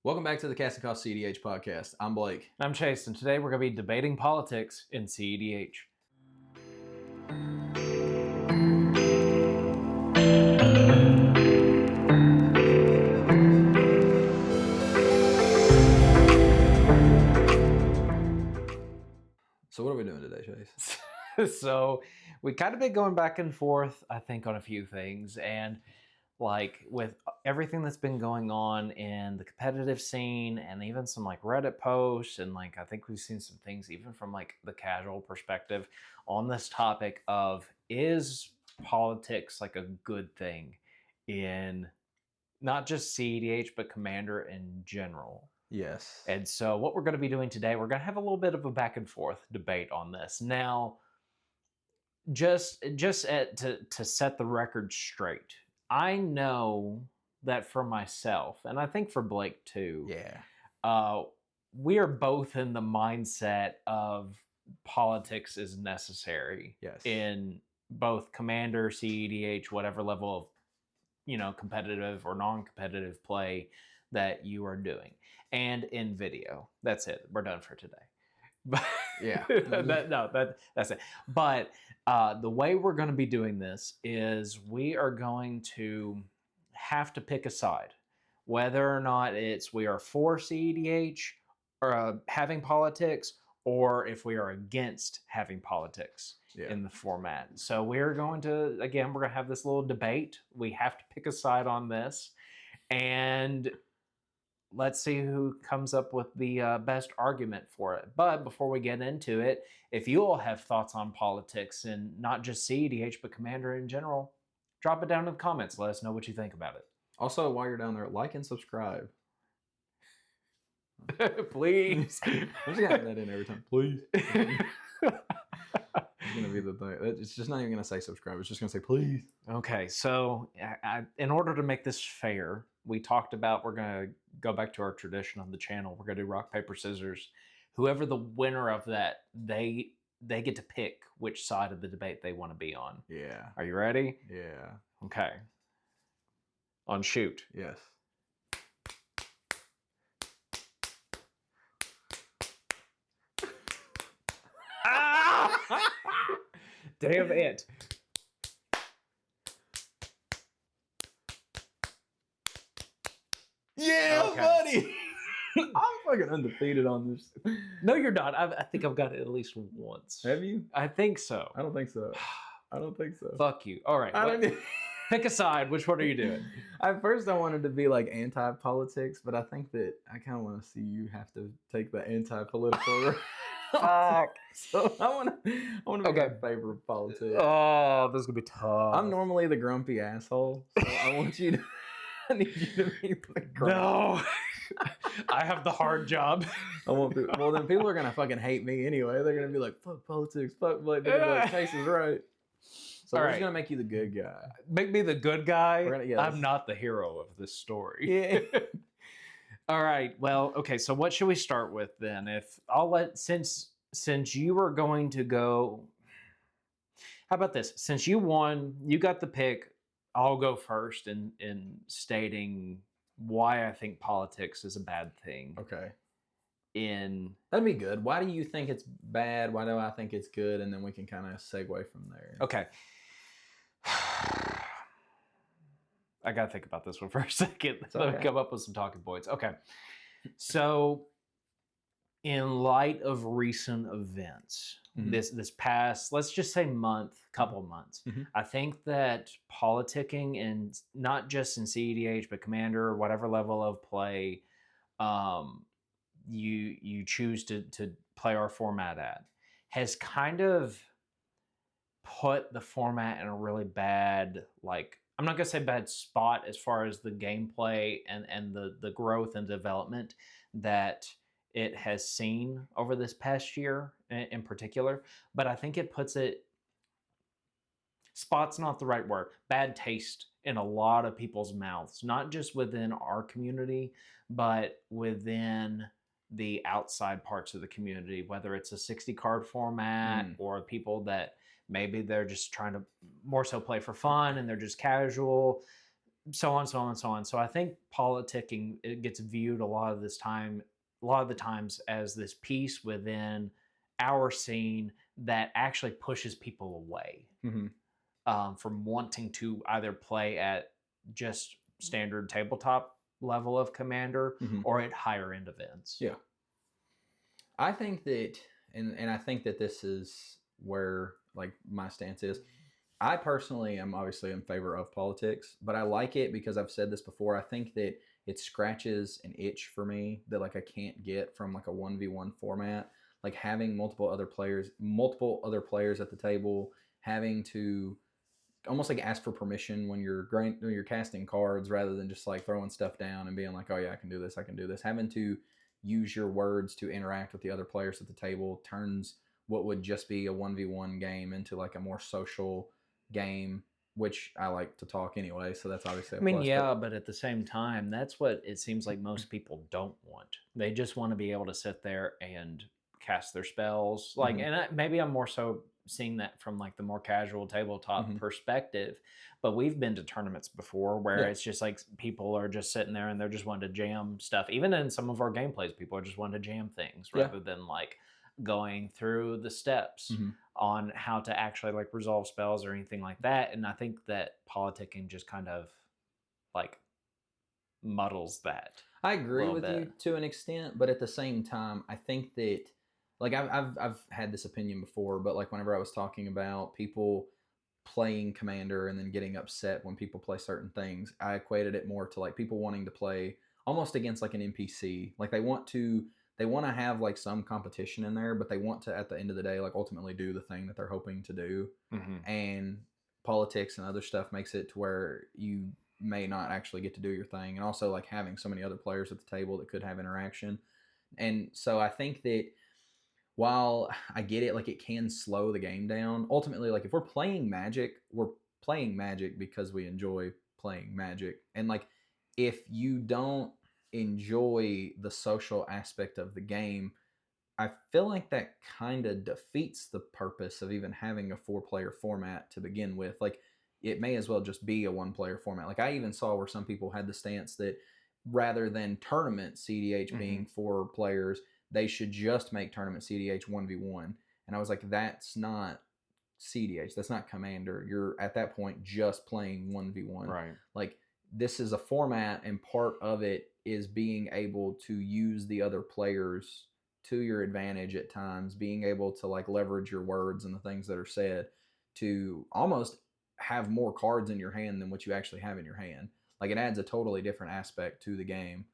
Welcome back to the cEDH podcast. I'm Blake. I'm Chase, and today we're going to be debating politics in cEDH. So what are we doing today, Chase? So we kind of been going back and forth, I think, on a few things. And like with everything that's been going on in the competitive scene and even some like Reddit posts and like I think we've seen some things even from like the casual perspective on this topic of is politics like a good thing in not just cEDH but Commander in general. Yes. And so what we're going to be doing today, we're going to have a little bit of a back and forth debate on this. Now, to set the record straight, I know that for myself, and I think for Blake too, we are both in the mindset of politics is necessary in both Commander, cEDH, whatever level of competitive or non-competitive play that you are doing, and in video. That's it. We're done for today. But that's it. But the way we're going to be doing this is we are going to have to pick a side, whether or not we are for cEDH or having politics, or if we are against having politics in the format. So we're going to have this little debate. We have to pick a side on this, and let's see who comes up with the best argument for it. But before we get into it, if you all have thoughts on politics and not just cEDH, but Commander in general, drop it down in the comments. Let us know what you think about it. Also, while you're down there, like and subscribe. Please. I'm just going to have that in every time. Please. It's going to be the thing. It's just not even going to say subscribe. It's just going to say please. Okay, so in order to make this fair, we talked about we're going to go back to our tradition on the channel. We're going to do rock, paper, scissors. Whoever the winner of that, they get to pick which side of the debate they want to be on. Yeah. Are you ready? Yeah. Okay. On shoot. Yes. Damn it. Yeah, buddy. I'm fucking undefeated on this. No, you're not. I think I've got it at least once. Have you? I think so. I don't think so. I don't think so. Fuck you. All right. Pick a side. Which one are you doing? At first, I wanted to be like anti-politics, but I think that I kind of want to see you have to take the anti-political. Fuck. So I want to be in favor of politics. Oh, this is gonna be tough. I'm normally the grumpy asshole, so I want you to. I need you to be the grumpy. No. I have the hard job. Well, then people are gonna fucking hate me anyway. They're gonna be like, "Fuck politics, fuck Blake." They're gonna be like, Chase is right. So we're just gonna make you the good guy. Make me the good guy. Yes. I'm not the hero of this story. Yeah. All right. Well, okay. So what should we start with then? If I'll let since you are going to go. How about this? Since you won, you got the pick. I'll go first in stating why I think politics is a bad thing. Okay. That'd be good. Why do you think it's bad? Why do I think it's good? And then we can kind of segue from there. Okay. I gotta think about this one for a second. Let me come up with some talking points. Okay. So in light of recent events, this past, let's just say couple months, I think that politicking, and not just in cEDH, but Commander, whatever level of play you choose to play our format at, has kind of put the format in a really bad, like, I'm not going to say bad spot as far as the gameplay and the growth and development that it has seen over this past year in particular. But I think it puts it, spot's not the right word, bad taste in a lot of people's mouths, not just within our community, but within the outside parts of the community, whether it's a 60 card format or people that maybe they're just trying to more so play for fun and they're just casual. so on, so on, so on. So I think politicking, it gets viewed a lot of the times as this piece within our scene that actually pushes people away from wanting to either play at just standard tabletop level of Commander or at higher end events. Yeah. I think that, and I think that this is where like my stance is. I personally am obviously in favor of politics, but I like it because I've said this before. I think that it scratches an itch for me that like I can't get from like a 1v1 format. Like having multiple other players at the table, having to almost like ask for permission when you're casting cards rather than just like throwing stuff down and being like, oh yeah, I can do this, I can do this. Having to use your words to interact with the other players at the table turns what would just be a 1v1 game into like a more social game, which I like to talk anyway, so that's obviously a plus. Yeah, but at the same time, that's what it seems like most people don't want. They just want to be able to sit there and cast their spells. Like, and maybe I'm more so seeing that from like the more casual tabletop perspective, but we've been to tournaments before where it's just like people are just sitting there and they're just wanting to jam stuff. Even in some of our gameplays, people are just wanting to jam things rather than like going through the steps on how to actually like resolve spells or anything like that. And I think that politicking just kind of like muddles that. I agree with you to an extent, but at the same time, I think that like I've had this opinion before, but like whenever I was talking about people playing Commander and then getting upset when people play certain things, I equated it more to like people wanting to play almost against like an NPC. Like they want to have like some competition in there, but they want to at the end of the day like ultimately do the thing that they're hoping to do. And politics and other stuff makes it to where you may not actually get to do your thing, and also like having so many other players at the table that could have interaction. And so I think that while I get it, like it can slow the game down. Ultimately, like if we're playing Magic because we enjoy playing Magic. And like if you don't enjoy the social aspect of the game, I feel like that kind of defeats the purpose of even having a 4-player format to begin with. Like it may as well just be a 1-player format. Like I even saw where some people had the stance that rather than tournament cEDH being 4 players, they should just make tournament cEDH 1v1. And I was like, that's not cEDH. That's not Commander. You're at that point just playing 1v1. Right. Like this is a format, and part of it is being able to use the other players to your advantage at times, being able to like leverage your words and the things that are said to almost have more cards in your hand than what you actually have in your hand. Like it adds a totally different aspect to the game.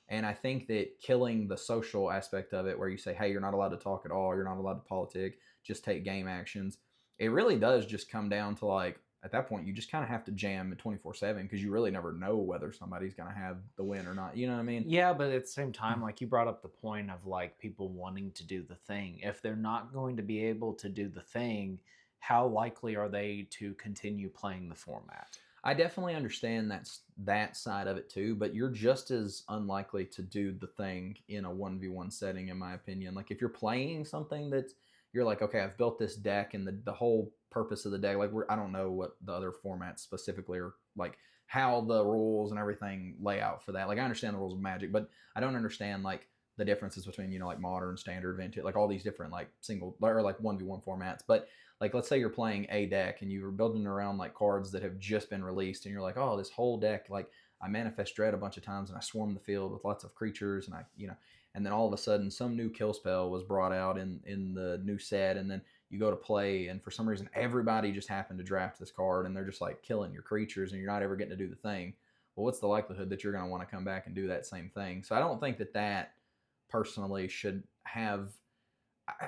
And I think that killing the social aspect of it, where you say, hey, you're not allowed to talk at all, you're not allowed to politic, just take game actions, it really does just come down to like, at that point, you just kind of have to jam at 24/7 because you really never know whether somebody's going to have the win or not. You know what I mean? Yeah, but at the same time, like you brought up the point of like people wanting to do the thing. If they're not going to be able to do the thing, how likely are they to continue playing the format? I definitely understand that side of it too, but you're just as unlikely to do the thing in a 1v1 setting, in my opinion. Like if you're playing something that's, you're like, okay, I've built this deck, and the whole purpose of the deck, like I don't know what the other formats specifically are, like how the rules and everything lay out for that. Like I understand the rules of Magic, but I don't understand like the differences between, you know, like modern, standard, vintage, like all these different like single or like 1v1 formats. But like let's say you're playing a deck and you're building around like cards that have just been released, and you're like, oh, this whole deck, like I manifest dread a bunch of times and I swarm the field with lots of creatures, and I, you know, and then all of a sudden some new kill spell was brought out in the new set, and then you go to play, and for some reason everybody just happened to draft this card, and they're just like killing your creatures, and you're not ever getting to do the thing. Well, what's the likelihood that you're going to want to come back and do that same thing? So I don't think that personally should have.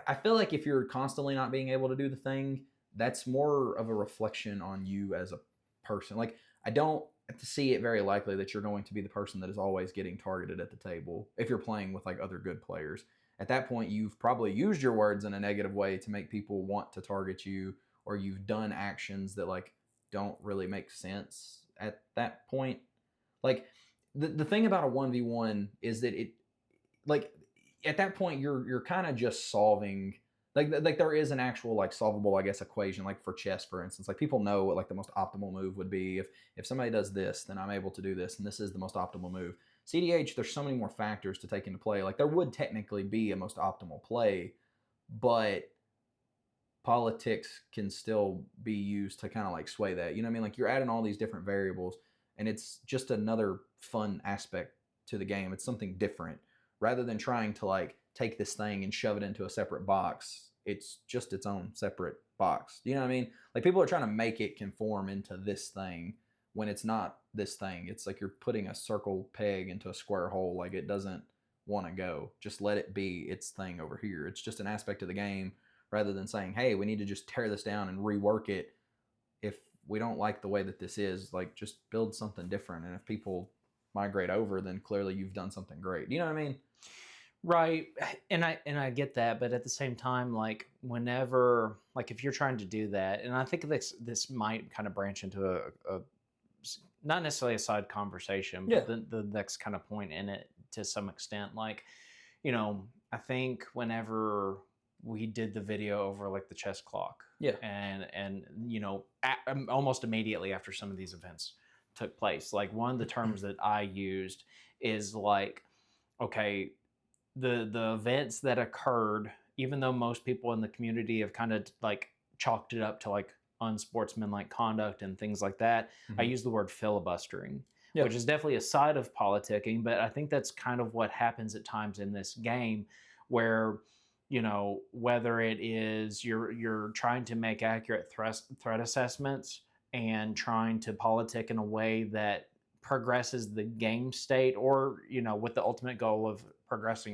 I feel like if you're constantly not being able to do the thing, that's more of a reflection on you as a person. Like I don't see it very likely that you're going to be the person that is always getting targeted at the table if you're playing with like other good players. At that point, you've probably used your words in a negative way to make people want to target you, or you've done actions that like don't really make sense at that point. Like the thing about a 1v1 is that it, like at that point you're kind of just solving Like there is an actual like solvable, I guess, equation, like for chess, for instance. Like people know what like the most optimal move would be. If somebody does this, then I'm able to do this, and this is the most optimal move. CDH, there's so many more factors to take into play. Like there would technically be a most optimal play, but politics can still be used to kind of like sway that. You know what I mean? Like you're adding all these different variables, and it's just another fun aspect to the game. It's something different rather than trying to like take this thing and shove it into a separate box. It's just its own separate box. You know what I mean? Like people are trying to make it conform into this thing when it's not this thing. It's like you're putting a circle peg into a square hole. Like it doesn't want to go. Just let it be its thing over here. It's just an aspect of the game rather than saying, hey, we need to just tear this down and rework it. If we don't like the way that this is, like just build something different. And if people migrate over, then clearly you've done something great. You know what I mean? Right. And I get that, but at the same time, like whenever, like if you're trying to do that, and I think this might kind of branch into a not necessarily a side conversation, Yeah. but the next kind of point in it to some extent. Like, you know, I think whenever we did the video over like the chess clock, Yeah. and you know, almost immediately after some of these events took place, like one of the terms that I used is like, okay, the events that occurred, even though most people in the community have kind of like chalked it up to like unsportsmanlike conduct and things like that, I Mm-hmm. use the word filibustering, Yeah. which is definitely a side of politicking, but I think that's kind of what happens at times in this game where, you know, whether it is you're trying to make accurate threat assessments and trying to politic in a way that progresses the game state, or you know, with the ultimate goal of progressing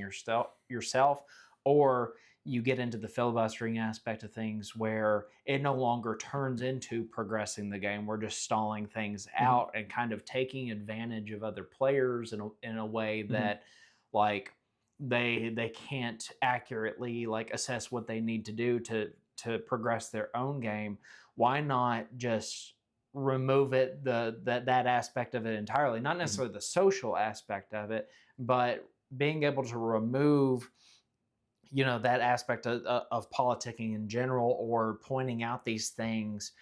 yourself, or you get into the filibustering aspect of things where it no longer turns into progressing the game. We're just stalling things Mm-hmm. out and kind of taking advantage of other players in a way Mm-hmm. that like they can't accurately like assess what they need to do to progress their own game. Why not just remove it, that aspect of it entirely, not Mm-hmm. necessarily the social aspect of it, but being able to remove, you know, that aspect of politicking in general, or pointing out these things,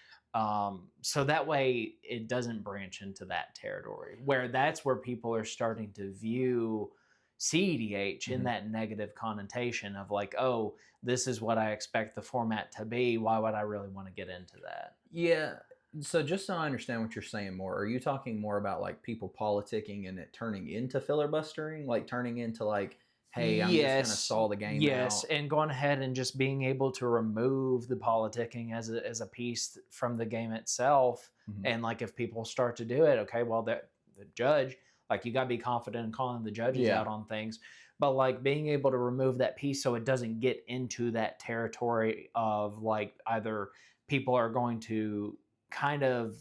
so that way it doesn't branch into that territory where that's where people are starting to view cEDH in Mm-hmm. that negative connotation of like, oh, this is what I expect the format to be. Why would I really want to get into that? Yeah. So just so I understand what you're saying more, are you talking more about like people politicking and it turning into filibustering, like turning into like, hey, I'm just gonna Yes, stall the game yes, out? and going ahead and just being able to remove the politicking as a piece from the game itself, Mm-hmm. and like if people start to do it, okay, well, the judge, like you got to be confident in calling the judges Yeah. out on things, but like being able to remove that piece so it doesn't get into that territory of like either people are going to kind of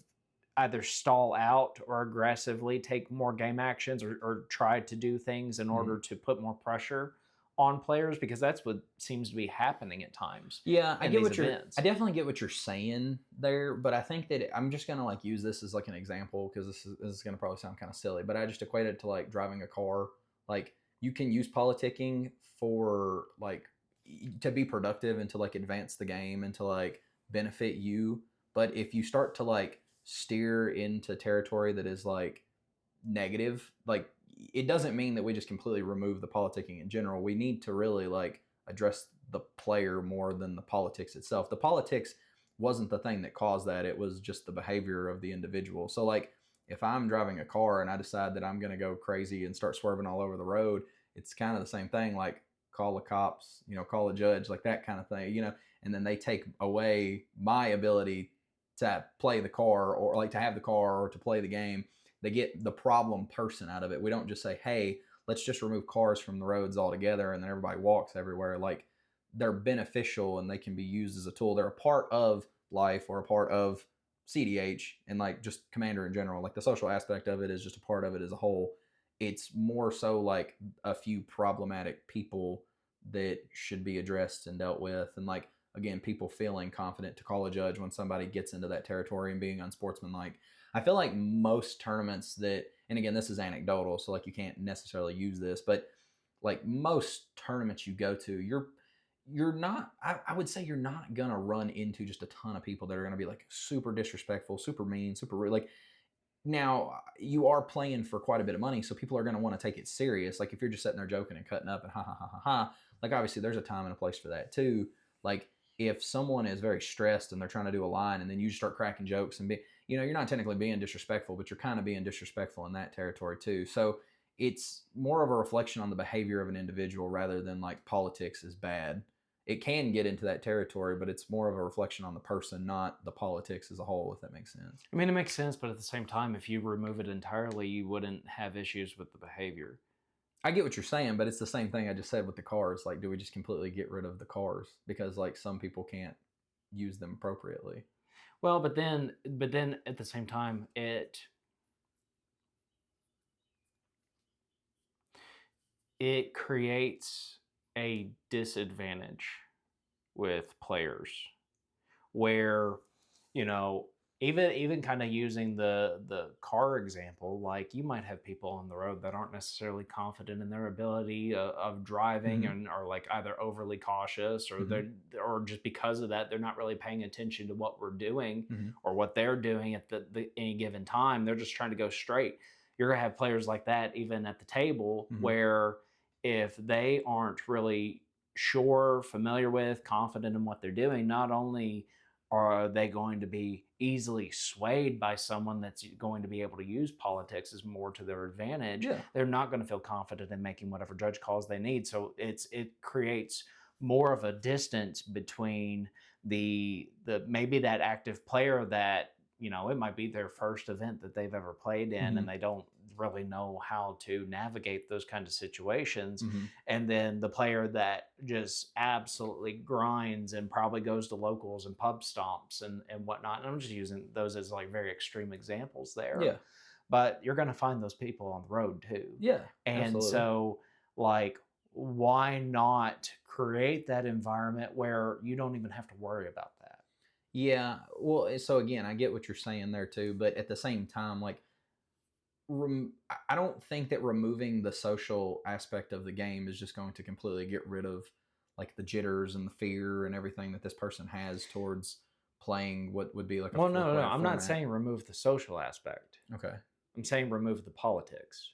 either stall out or aggressively take more game actions, or try to do things in Mm-hmm. order to put more pressure on players, because that's what seems to be happening at times Yeah, I in get these what you're. I events. definitely get what you're saying there, but I think that I'm just gonna like use this as like an example because this is gonna probably sound kind of silly, but I just equate it to like driving a car. Like you can use politicking for like to be productive and to like advance the game and to like benefit you, but if you start to like steer into territory that is like negative, like it doesn't mean that we just completely remove the politicking in general. We need to really like address the player more than the politics itself. The politics wasn't the thing that caused that. It was just the behavior of the individual. So like if I'm driving a car and I decide that I'm going to go crazy and start swerving all over the road, it's kind of the same thing, like call the cops, you know, call a judge, like that kind of thing, you know, and then they take away my ability to play the car or like to have the car or to play the game. They get the problem person out of it. We don't just say, hey, let's just remove cars from the roads altogether and then everybody walks everywhere. Like they're beneficial and they can be used as a tool. They're a part of life or a part of cEDH and like just Commander in general. Like the social aspect of it is just a part of it as a whole. It's more so like a few problematic people that should be addressed and dealt with. And like, again, people feeling confident to call a judge when somebody gets into that territory and being unsportsmanlike. I feel like most tournaments that, and again, this is anecdotal, so like you can't necessarily use this, but like most tournaments you go to, you're not. I would say you're not gonna run into just a ton of people that are gonna be like super disrespectful, super mean, super rude. Like now, you are playing for quite a bit of money, so people are going to want to take it serious. Like if you're just sitting there joking and cutting up and ha ha ha ha ha, like obviously there's a time and a place for that too. Like if someone is very stressed and they're trying to do a line and then you start cracking jokes and be, you're not technically being disrespectful, but you're kind of being disrespectful in that territory too. So it's more of a reflection on the behavior of an individual rather than like politics is bad. It can get into that territory, but it's more of a reflection on the person, not the politics as a whole, if that makes sense. I mean, it makes sense, but at the same time, if you remove it entirely, you wouldn't have issues with the behavior. I get what you're saying, but it's the same thing I just said with the cars. Like, do we just completely get rid of the cars because like some people can't use them appropriately? Well, but then at the same time, it creates a disadvantage with players where, you know, even kind of using the car example, like you might have people on the road that aren't necessarily confident in their ability of driving Mm-hmm. and are like either overly cautious or Mm-hmm. they're or just because of that they're not really paying attention to what we're doing Mm-hmm. or what they're doing at the any given time. They're just trying to go straight. You're gonna have players like that even at the table Mm-hmm. where if they aren't really sure, familiar with, confident in what they're doing, not only are they going to be easily swayed by someone that's going to be able to use politics as more to their advantage? Yeah. They're not going to feel confident in making whatever judge calls they need. So it creates more of a distance between the maybe that active player that it might be their first event that they've ever played in Mm-hmm. and they don't really know how to navigate those kinds of situations, Mm-hmm. and then the player that just absolutely grinds and probably goes to locals and pub stomps and whatnot. And I'm just using those as like very extreme examples there, Yeah. but you're going to find those people on the road too. Yeah. And Absolutely. so, like, why not create that environment where you don't even have to worry about that? Yeah. Well, so again, I get what you're saying there too, but at the same time, like I don't think that removing the social aspect of the game is just going to completely get rid of like the jitters and the fear and everything that this person has towards playing what would be like a Well, full no. player I'm not format. saying remove the social aspect. Okay. I'm saying remove the politics.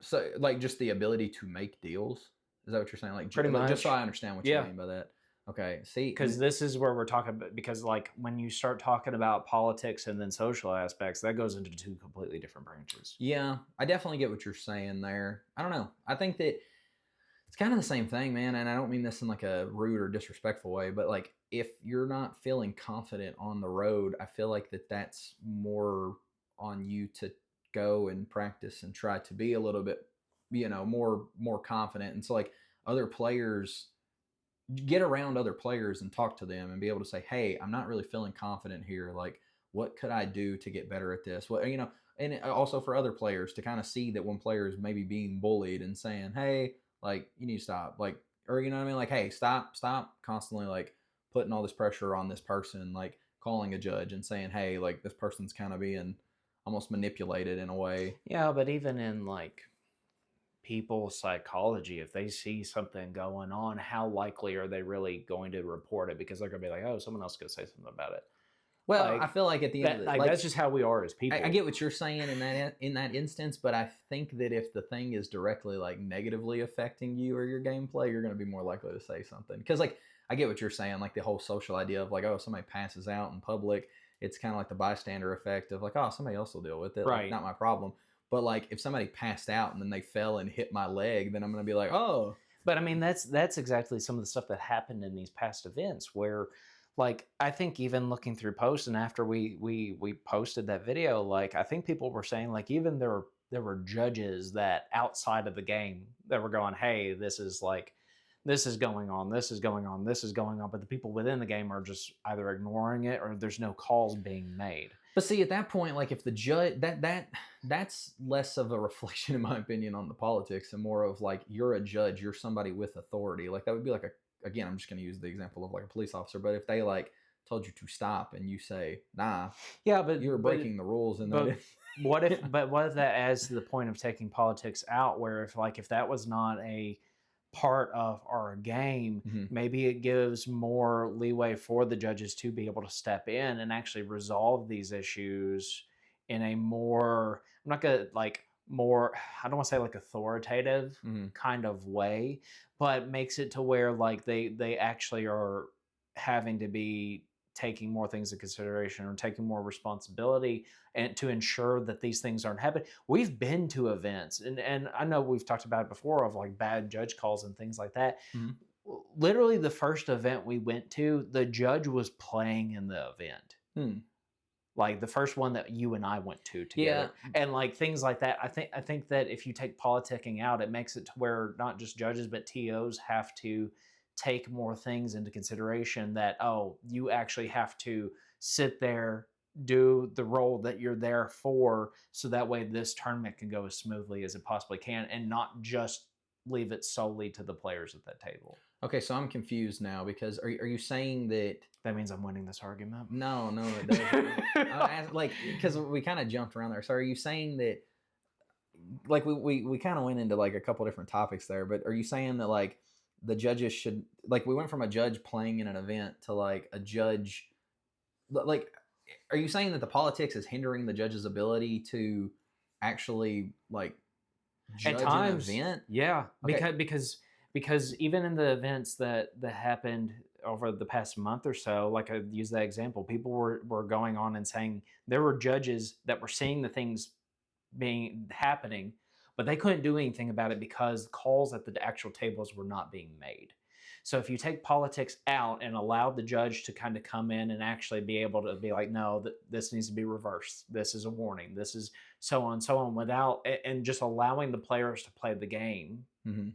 So like just the ability to make deals. Is that what you're saying? Like, Pretty like just so much. I understand what you Yeah. mean by that. Okay. See, Because this is where we're talking about, because like when you start talking about politics and then social aspects, that goes into two completely different branches. yeah, I definitely get what you're saying there. I don't know. I think that it's kind of the same thing, man. And I don't mean this in like a rude or disrespectful way, but like if you're not feeling confident on the road, I feel like that's more on you to go and practice and try to be a little bit, more confident. And so like other players, get around other players and talk to them and be able to say, "Hey, I'm not really feeling confident here. Like, what could I do to get better at this?" And also for other players to kind of see that one player is maybe being bullied and saying, "Hey, like, you need to stop." Like, or you know what I mean? Like, "Hey, stop constantly like putting all this pressure on this person." Like calling a judge and saying, "Hey, like this person's kind of being almost manipulated in a way." Yeah, but even in like people's psychology, if they see something going on, how likely are they really going to report it? Because they're going to be like, oh, someone else is going to say something about it. Well, I Like feel like at the end of that, the like like that's just how we are as I people. get what you're saying in that instance, but I think that if the thing is directly like negatively affecting you or your gameplay, you're going to be more likely to say something. Because like I get what you're saying, like the whole social idea of like, oh, somebody passes out in public, it's kind of like the bystander effect of like, oh, somebody else will deal with it, like Right. not my problem. But like if somebody passed out and then they fell and hit my leg, then I'm going to be like, oh, But I mean, that's exactly some of the stuff that happened in these past events where, like, I think even looking through posts and after we posted that video, like, I think people were saying like even there were judges that outside of the game that were going, hey, this is going on, this is going on, this is going on, but the people within the game are just either ignoring it or there's no calls being made. but see, at that point, like if the judge that's less of a reflection, in my opinion, on the politics and more of like you're a judge, you're somebody with authority. Like that would be like again, I'm just going to use the example of like a police officer, but if they like told you to stop and you say nah, Yeah, you're breaking the rules, and but that what if that as the point of taking politics out, where if that was not a part of our game, Hmm. maybe it gives more leeway for the judges to be able to step in and actually resolve these issues in a more, I'm not gonna like more, I don't want to say like authoritative Hmm. kind of way, but makes it to where like they actually are having to be taking more things into consideration or taking more responsibility and to ensure that these things aren't happening. We've been to events, and I know we've talked about it before of like bad judge calls and things like that. Hmm. Literally the first event we went to, the judge was playing in the event. Hmm. Like the first one that you and I went to Yeah. together. And like things like that. I think that if you take politicking out, it makes it to where not just judges but TOs have to take more things into consideration, that oh, you actually have to sit there, do the role that you're there for, so that way this tournament can go as smoothly as it possibly can and not just leave it solely to the players at that table. Okay, so I'm confused now because are you saying that That means I'm winning this argument. no, no, it doesn't. Like because we kind of jumped around there. So are you saying that like we kind of went into like a couple different topics there, but are you saying that like the judges should like we went from a judge playing in an event to like a judge like are you saying that the politics is hindering the judge's ability to actually like At judge an times, event? yeah, Okay. because even in the events that happened over the past month or so, like I use that example, people were going on and saying there were judges that were seeing the things being happening, but they couldn't do anything about it because calls at the actual tables were not being made. So if you take politics out and allow the judge to kind of come in and actually be able to be like, no, this needs to be reversed. This is a warning. This is so on, without and just allowing the players to play the game, Hmm.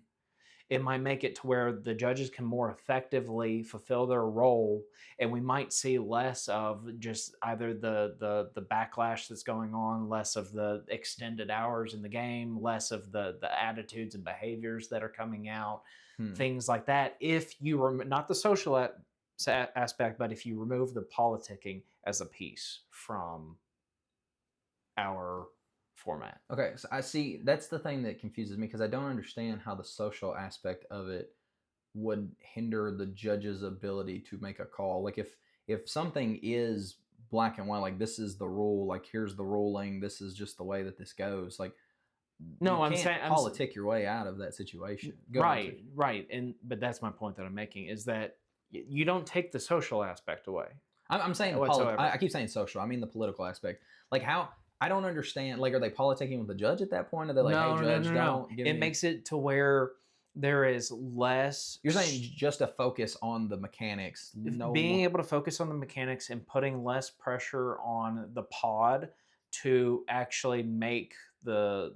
it might make it to where the judges can more effectively fulfill their role, and we might see less of just either the backlash that's going on, less of the extended hours in the game, less of the attitudes and behaviors that are coming out, Hmm. things like that. If you not the social aspect, but if you remove the politicking as a piece from our format. Okay, so I see that's the thing that confuses me because I don't understand how the social aspect of it would hinder the judge's ability to make a call. Like if something is black and white, like this is the rule, like here's the ruling, this is just the way that this goes. Like you No, I'm can't saying politic your way out of that situation. Go ahead. right, right, and but that's my point that I'm making is that you don't take the social aspect away I'm saying I whatsoever. keep saying social. I mean the political aspect. Like how I don't understand. Like, are they politicking with the judge at that point? Are they like, "Hey, No, no, no, judge, no, no. don't give It me"? makes it to where there is less You're saying just a focus on the mechanics, no being more. able to focus on the mechanics and putting less pressure on the pod to actually make the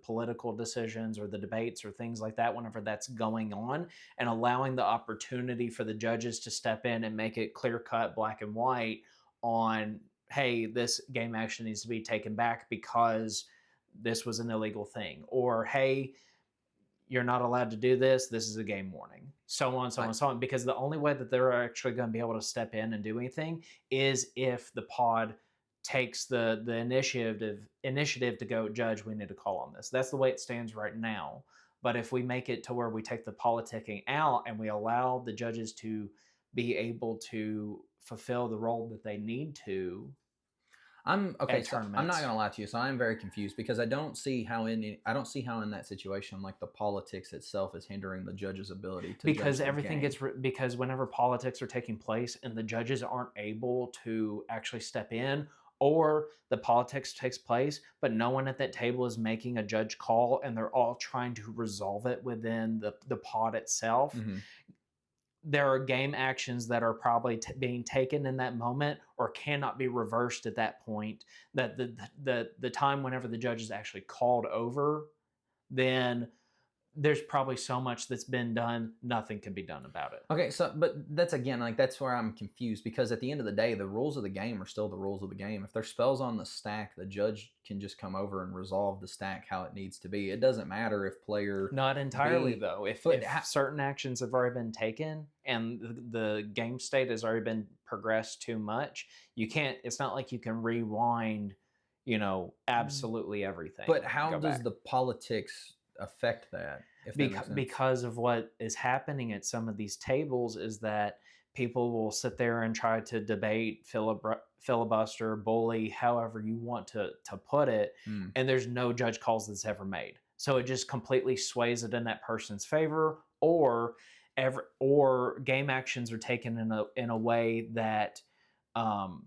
political decisions or the debates or things like that whenever that's going on, and allowing the opportunity for the judges to step in and make it clear cut, black and white on, hey, this game action needs to be taken back because this was an illegal thing, or hey, you're not allowed to do this. This is a game warning. So on, so I, on, so on. Because the only way that they're actually going to be able to step in and do anything is if the pod takes the initiative to go, judge, we need to call on this. That's the way it stands right now. But if we make it to where we take the politicking out and we allow the judges to be able to fulfill the role that they need to I'm okay. at So I'm not tournaments, gonna lie to you. So I'm very confused because I don't see how in that situation like the politics itself is hindering the judge's ability to because judge the everything game. gets because whenever politics are taking place and the judges aren't able to actually step in, or the politics takes place but no one at that table is making a judge call and they're all trying to resolve it within the pod itself, Hmm. there are game actions that are probably being taken in that moment or cannot be reversed at that point, that the time whenever the judge is actually called over, then there's probably so much that's been done, nothing can be done about it. Okay, so but that's again like that's where I'm confused because at the end of the day, the rules of the game are still the rules of the game. If there's spells on the stack, the judge can just come over and resolve the stack how it needs to be. It doesn't matter if player Not entirely B, though. but If certain actions have already been taken and the game state has already been progressed too much, you can't. It's not like you can rewind, absolutely everything but and how go does back. the politics? affect that, if that makes sense. Because of what is happening at some of these tables is that people will sit there and try to debate, filibuster, bully, however you want to put it, Mm. and there's no judge calls that's ever made. So it just completely sways it in that person's favor, or game actions are taken in a way that um,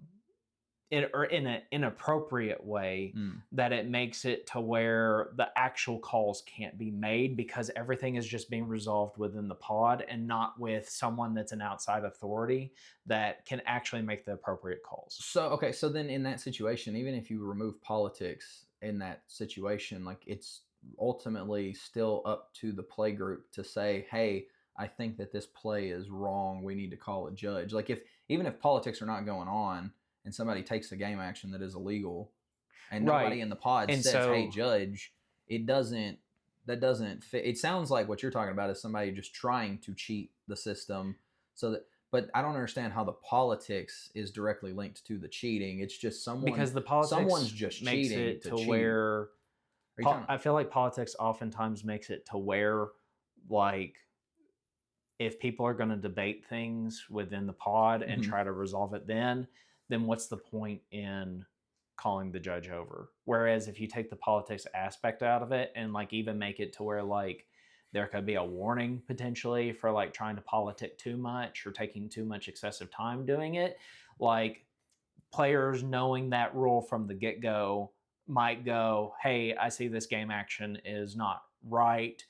or in an inappropriate way Mm. that it makes it to where the actual calls can't be made because everything is just being resolved within the pod and not with someone that's an outside authority that can actually make the appropriate calls. So okay, so then in that situation, even if you remove politics in that situation, like it's ultimately still up to the play group to say, "Hey, I think that this play is wrong. We need to call a judge." Like if even if politics are not going on and somebody takes a game action that is illegal and nobody Right. in the pod And says, "Hey, so judge," it doesn't that doesn't fit. It sounds like what you're talking about is somebody just trying to cheat the system so that but I don't understand how the politics is directly linked to the cheating. It's just because the someone's politics just makes cheating it to to cheat. where Are you talking? I feel like politics oftentimes makes it to where like if people are going to debate things within the pod and Mhm. try to resolve it then what's the point in calling the judge over? Whereas if you take the politics aspect out of it and like even make it to where like there could be a warning potentially for like trying to politic too much or taking too much excessive time doing it, like players knowing that rule from the get-go might go, hey, I see this game action is not right,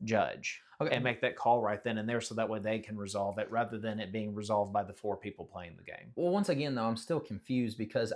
judge, Okay. and make that call right then and there so that way they can resolve it rather than it being resolved by the four people playing the game. Well, once again, though, I'm still confused because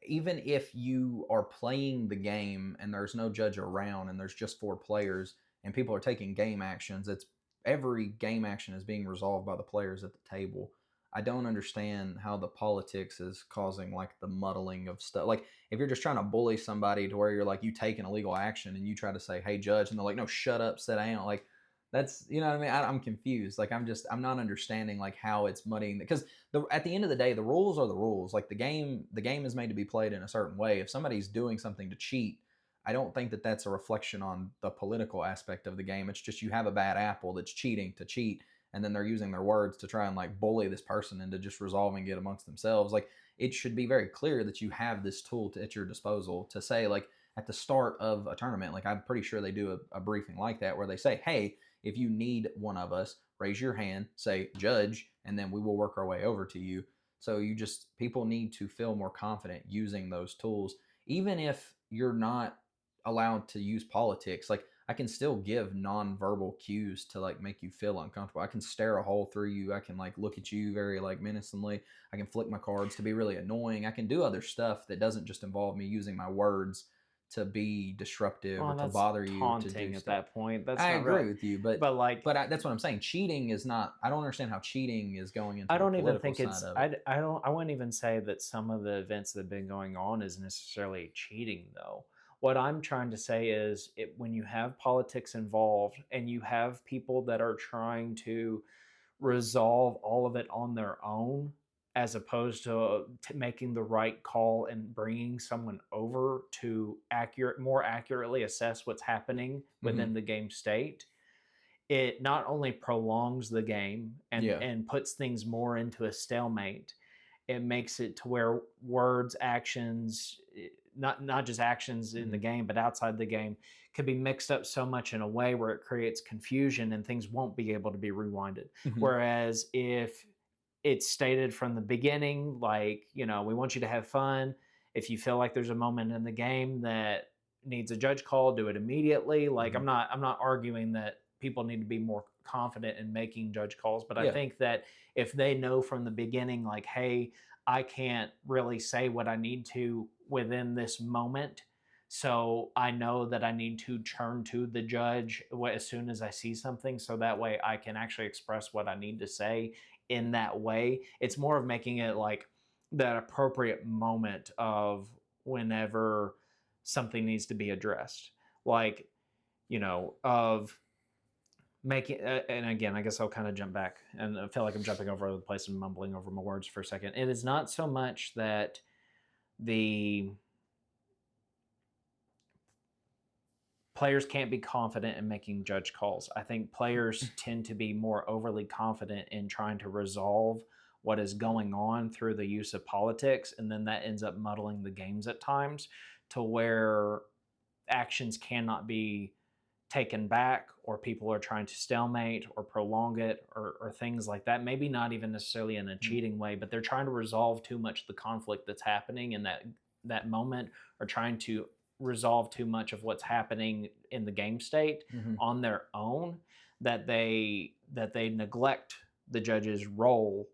even if you are playing the game and there's no judge around and there's just four players and people are taking game actions, it's every game action is being resolved by the players at the table. I don't understand how the politics is causing like the muddling of stuff. Like if you're just trying to bully somebody to where you're like you take an illegal action and you try to say, "Hey, judge," and they're like, "No, shut up, sit down." Like that's you know what I mean. I'm confused. Like I'm not understanding like how it's muddying because at the end of the day, the rules are the rules. Like the game is made to be played in a certain way. If somebody's doing something to cheat, I don't think that that's a reflection on the political aspect of the game. It's just you have a bad apple that's cheating to cheat, and then they're using their words to try and like bully this person into just resolving it amongst themselves. Like it should be very clear that you have this tool at your disposal to say like at the start of a tournament. Like I'm pretty sure they do a briefing like that where they say, "Hey, if you need one of us, raise your hand, say judge, and then we will work our way over to you." So people need to feel more confident using those tools, even if you're not allowed to use politics. Like I can still give nonverbal cues to like make you feel uncomfortable. I can stare a hole through you. I can like look at you very like menacingly. I can flick my cards to be really annoying. I can do other stuff that doesn't just involve me using my words to be disruptive or Well, to that's bother you to do taunting at stuff. that point. That's I not really, agree with you, but but like that's what I'm saying. Cheating is not. I don't understand how cheating is going into I the don't even political think side it's of it. I wouldn't even say that some of the events that have been going on is necessarily cheating though. What I'm trying to say is when you have politics involved and you have people that are trying to resolve all of it on their own as opposed to making the right call and bringing someone over to more accurately assess what's happening Hmm. within the game state, it not only prolongs the game Yeah. and puts things more into a stalemate, it makes it to where words, actions, not just actions in the Hmm. game but outside the game could be mixed up so much in a way where it creates confusion and things won't be able to be rewinded. Hmm. Whereas if it's stated from the beginning, like, we want you to have fun. If you feel like there's a moment in the game that needs a judge call, do it immediately. Like Hmm. I'm not arguing that people need to be more confident in making judge calls, but I Yeah. think that if they know from the beginning, like, hey, I can't really say what I need to within this moment. So I know that I need to turn to the judge as soon as I see something. So that way I can actually express what I need to say in that way. It's more of making it like that appropriate moment of whenever something needs to be addressed. Like, of making, and again, I guess I'll kind of jump back and I feel like I'm jumping over the place and mumbling over my words for a second. It is not so much that the players can't be confident in making judge calls. I think players tend to be more overly confident in trying to resolve what is going on through the use of politics, and then that ends up muddling the games at times to where actions cannot be taken back, or people are trying to stalemate or prolong it, or things like that. Maybe not even necessarily in a cheating way, but they're trying to resolve too much of the conflict that's happening in that moment, or trying to resolve too much of what's happening in the game state on their own, that they neglect the judge's role,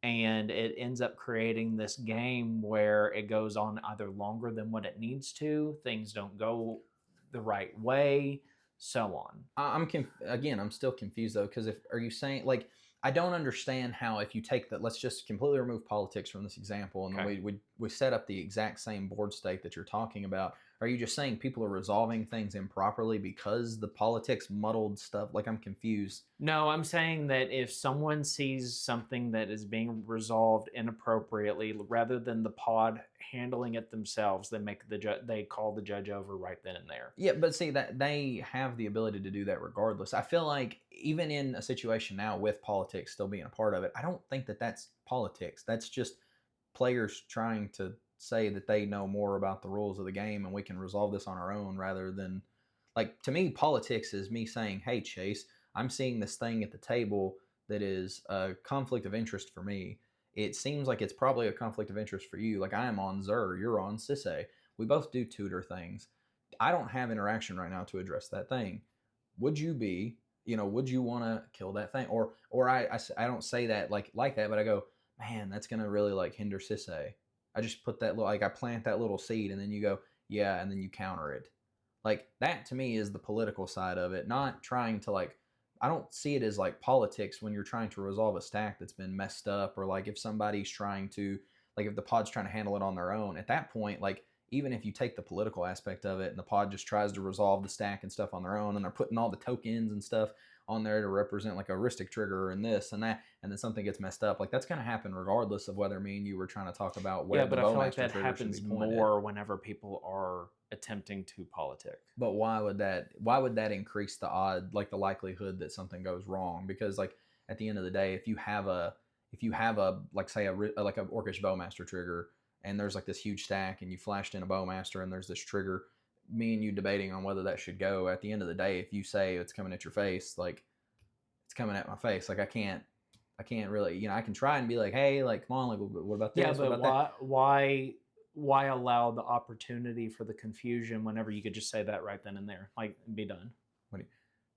and it ends up creating this game where it goes on either longer than what it needs to, things don't go the right way, so on. Again, I'm still confused though, because if are you saying like I don't understand how if you take that, let's just completely remove politics from this example, and Okay. then we set up the exact same board state that you're talking about. Are you just saying people are resolving things improperly because the politics muddled stuff? Like I'm confused. No, I'm saying that if someone sees something that is being resolved inappropriately, rather than the pod handling it themselves, they call the judge over right then and there. Yeah, but see that they have the ability to do that regardless. I feel like even in a situation now with politics still being a part of it, I don't think that that's politics. That's just players trying to say that they know more about the rules of the game and we can resolve this on our own rather than like to me politics is me saying, "Hey Chase, I'm seeing this thing at the table that is a conflict of interest for me. It seems like it's probably a conflict of interest for you. Like I am on Zer, you're on cEDH. We both do tutor things. I don't have interaction right now to address that thing. Would you be, would you want to kill that thing?" Or I don't say that like that, but I go, man, that's gonna really like hinder cEDH. I just put that little like I plant that little seed, and then you go, yeah, and then you counter it. Like that to me is the political side of it, not trying to like. I don't see it as like politics when you're trying to resolve a stack that's been messed up, or like if somebody's trying to like if the pod's trying to handle it on their own. At that point, like even if you take the political aspect of it and the pod just tries to resolve the stack and stuff on their own, and they're putting all the tokens and stuff on there to represent like a heuristic trigger and this and that, and then something gets messed up, like that's going to happen regardless of whether me and you were trying to talk about where Yeah, the but I feel like bowmaster that trigger should be happens pointed. more whenever people are attempting to politic. But why would that increase the odd, like the likelihood that something goes wrong? Because like at the end of the day, if you have a like say like a orcish bowmaster trigger, and there's like this huge stack, and you flashed in a bowmaster, and there's this trigger, me and you debating on whether that should go. At the end of the day, if you say it's coming at your face, like it's coming at my face, like I can't really, I can try and be like, hey, like come on, like what about this? Yeah, What but about that? why allow the opportunity for the confusion whenever you could just say that right then and there, like be done? What do you,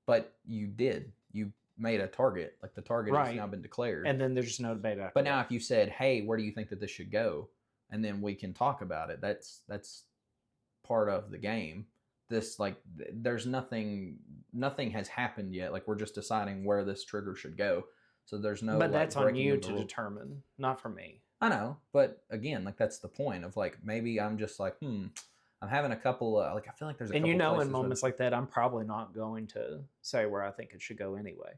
but you did. You made a target. Like the target has Right. now been declared. And then there's just no debate after But now, that. if you said, "Hey, where do you think that this should go?" and then we can talk about it, that's part of the game. This like, there's nothing has happened yet. Like we're just deciding where this trigger should go. So there's no But like that's on breaking you of the to rule. determine, not for me. I know, but again, like that's the point of like maybe I'm just like, I'm having a couple like I feel like there's a And couple in places where moments like that, I'm probably not going to say where I think it should go anyway.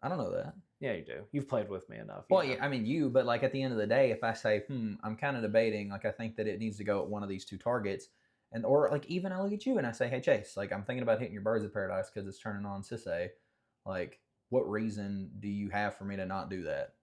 I don't know that. Yeah, you do. You've played with me enough. Well, yeah, I mean you, but like at the end of the day, if I say, I'm kind of debating, like I think that it needs to go at one of these two targets, and or like even I look at you and I say, hey Chase, like I'm thinking about hitting your Birds of Paradise because it's turning on cEDH. Like, what reason do you have for me to not do that?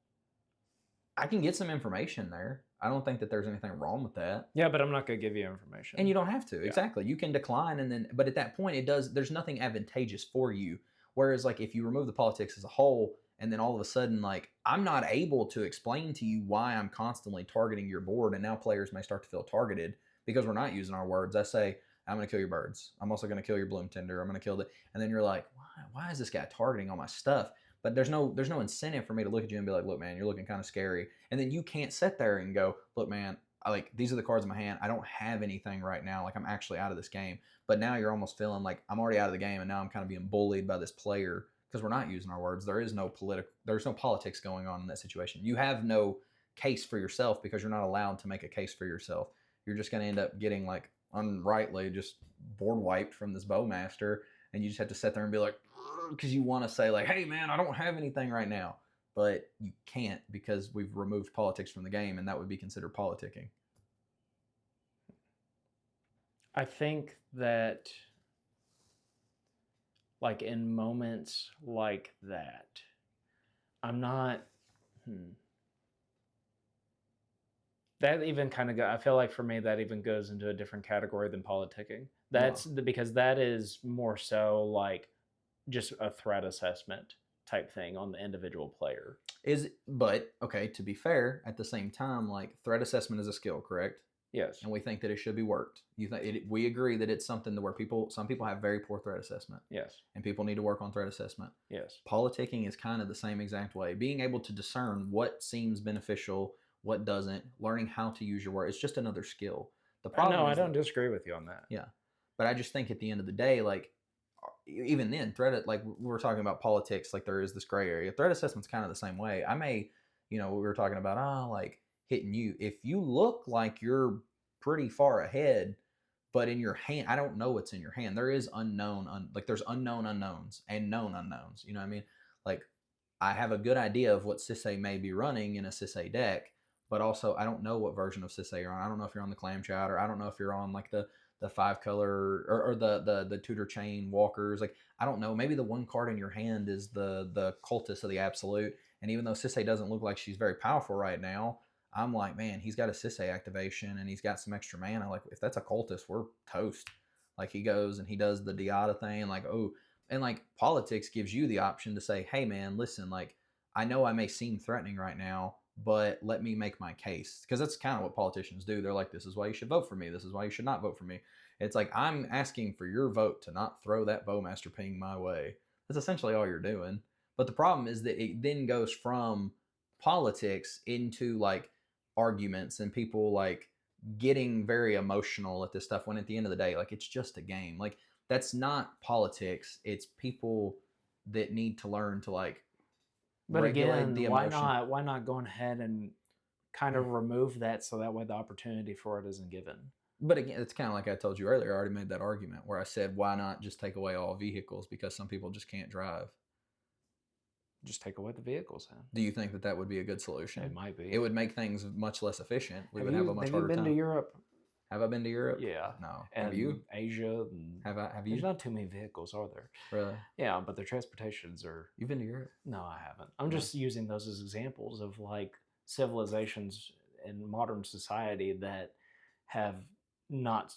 I can get some information there. I don't think that there's anything wrong with that. Yeah, but I'm not going to give you information. And you don't have to. Exactly. You can decline, and then but at that point there's nothing advantageous for you. Whereas like if you remove the politics as a whole, and then all of a sudden like I'm not able to explain to you why I'm constantly targeting your board, and now players may start to feel targeted because we're not using our words. I say, I'm going to kill your birds. I'm also going to kill your bloom tender. I'm going to kill the, and then you're like, why is this guy targeting all my stuff? But there's no incentive for me to look at you and be like, look, man, you're looking kind of scary. And then you can't sit there and go, look, man, like these are the cards in my hand. I don't have anything right now. Like I'm actually out of this game. But now you're almost feeling like I'm already out of the game, and now I'm kind of being bullied by this player because we're not using our words. There's no politics going on in that situation. You have no case for yourself because you're not allowed to make a case for yourself. You're just going to end up getting like unrightly just board wiped from this bowmaster, and you just have to sit there and be like, because you want to say like, hey man, I don't have anything right now, but you can't because we've removed politics from the game, and that would be considered politicking. I think that like in moments like that, I'm not. That even kind of I feel like for me that even goes into a different category than politicking. Well, Because that is more so like just a threat assessment type thing on the individual player. but okay, to be fair, at the same time, like threat assessment is a skill, correct? Yes. And we think that it should be worked. We agree that it's something to where some people have very poor threat assessment, Yes. and people need to work on threat assessment. Yes. Politicking is kind of the same exact way. Being able to discern what seems beneficial, what doesn't, learning how to use your word. It's just another skill. The problem No, I is that, don't disagree with you on that. yeah, but I just think at the end of the day, like even then, like we're talking about politics, like there is this gray area. Threat assessment's kind of the same way. I may, we were talking about, like hitting you. If you look like you're pretty far ahead, but in your hand, I don't know what's in your hand. There is like there's unknown unknowns and known unknowns. You know what I mean? Like I have a good idea of what cEDH may be running in a cEDH deck, but also I don't know what version of cEDH you're on. I don't know if you're on the clam chowder. I don't know if you're on like the 5 color or the tutor chain walkers. Like I don't know. Maybe the one card in your hand is the cultist of the absolute. And even though cEDH doesn't look like she's very powerful right now, I'm like, man, he's got a cEDH activation and he's got some extra mana. Like if that's a cultist, we're toast. Like he goes and he does the Diada thing. Like, oh, and like politics gives you the option to say, hey man, listen, like I know I may seem threatening right now, but let me make my case. Because that's kind of what politicians do. They're like, this is why you should vote for me. This is why you should not vote for me. It's like, I'm asking for your vote to not throw that Bowmaster ping my way. That's essentially all you're doing. But the problem is that it then goes from politics into like arguments and people like getting very emotional at this stuff when at the end of the day, like it's just a game. Like that's not politics. It's people that need to learn to like But regulate the again, why emotion. not? Why not going ahead and kind of remove that so that way the opportunity for it isn't given? But again, it's kind of like I told you earlier. I already made that argument where I said, why not just take away all vehicles because some people just can't drive? Just take away the vehicles. Then. Do you think that that would be a good solution? It might be. It would make things much less efficient. We would you, have a much have harder you been time. to Europe? Have I been to Europe? Yeah. No. And have you? Asia. And Have you? There's not too many vehicles, are there? Really? Yeah, but their transportations are. You've been to Europe? No, I haven't. I'm just using those as examples of like civilizations in modern society that have not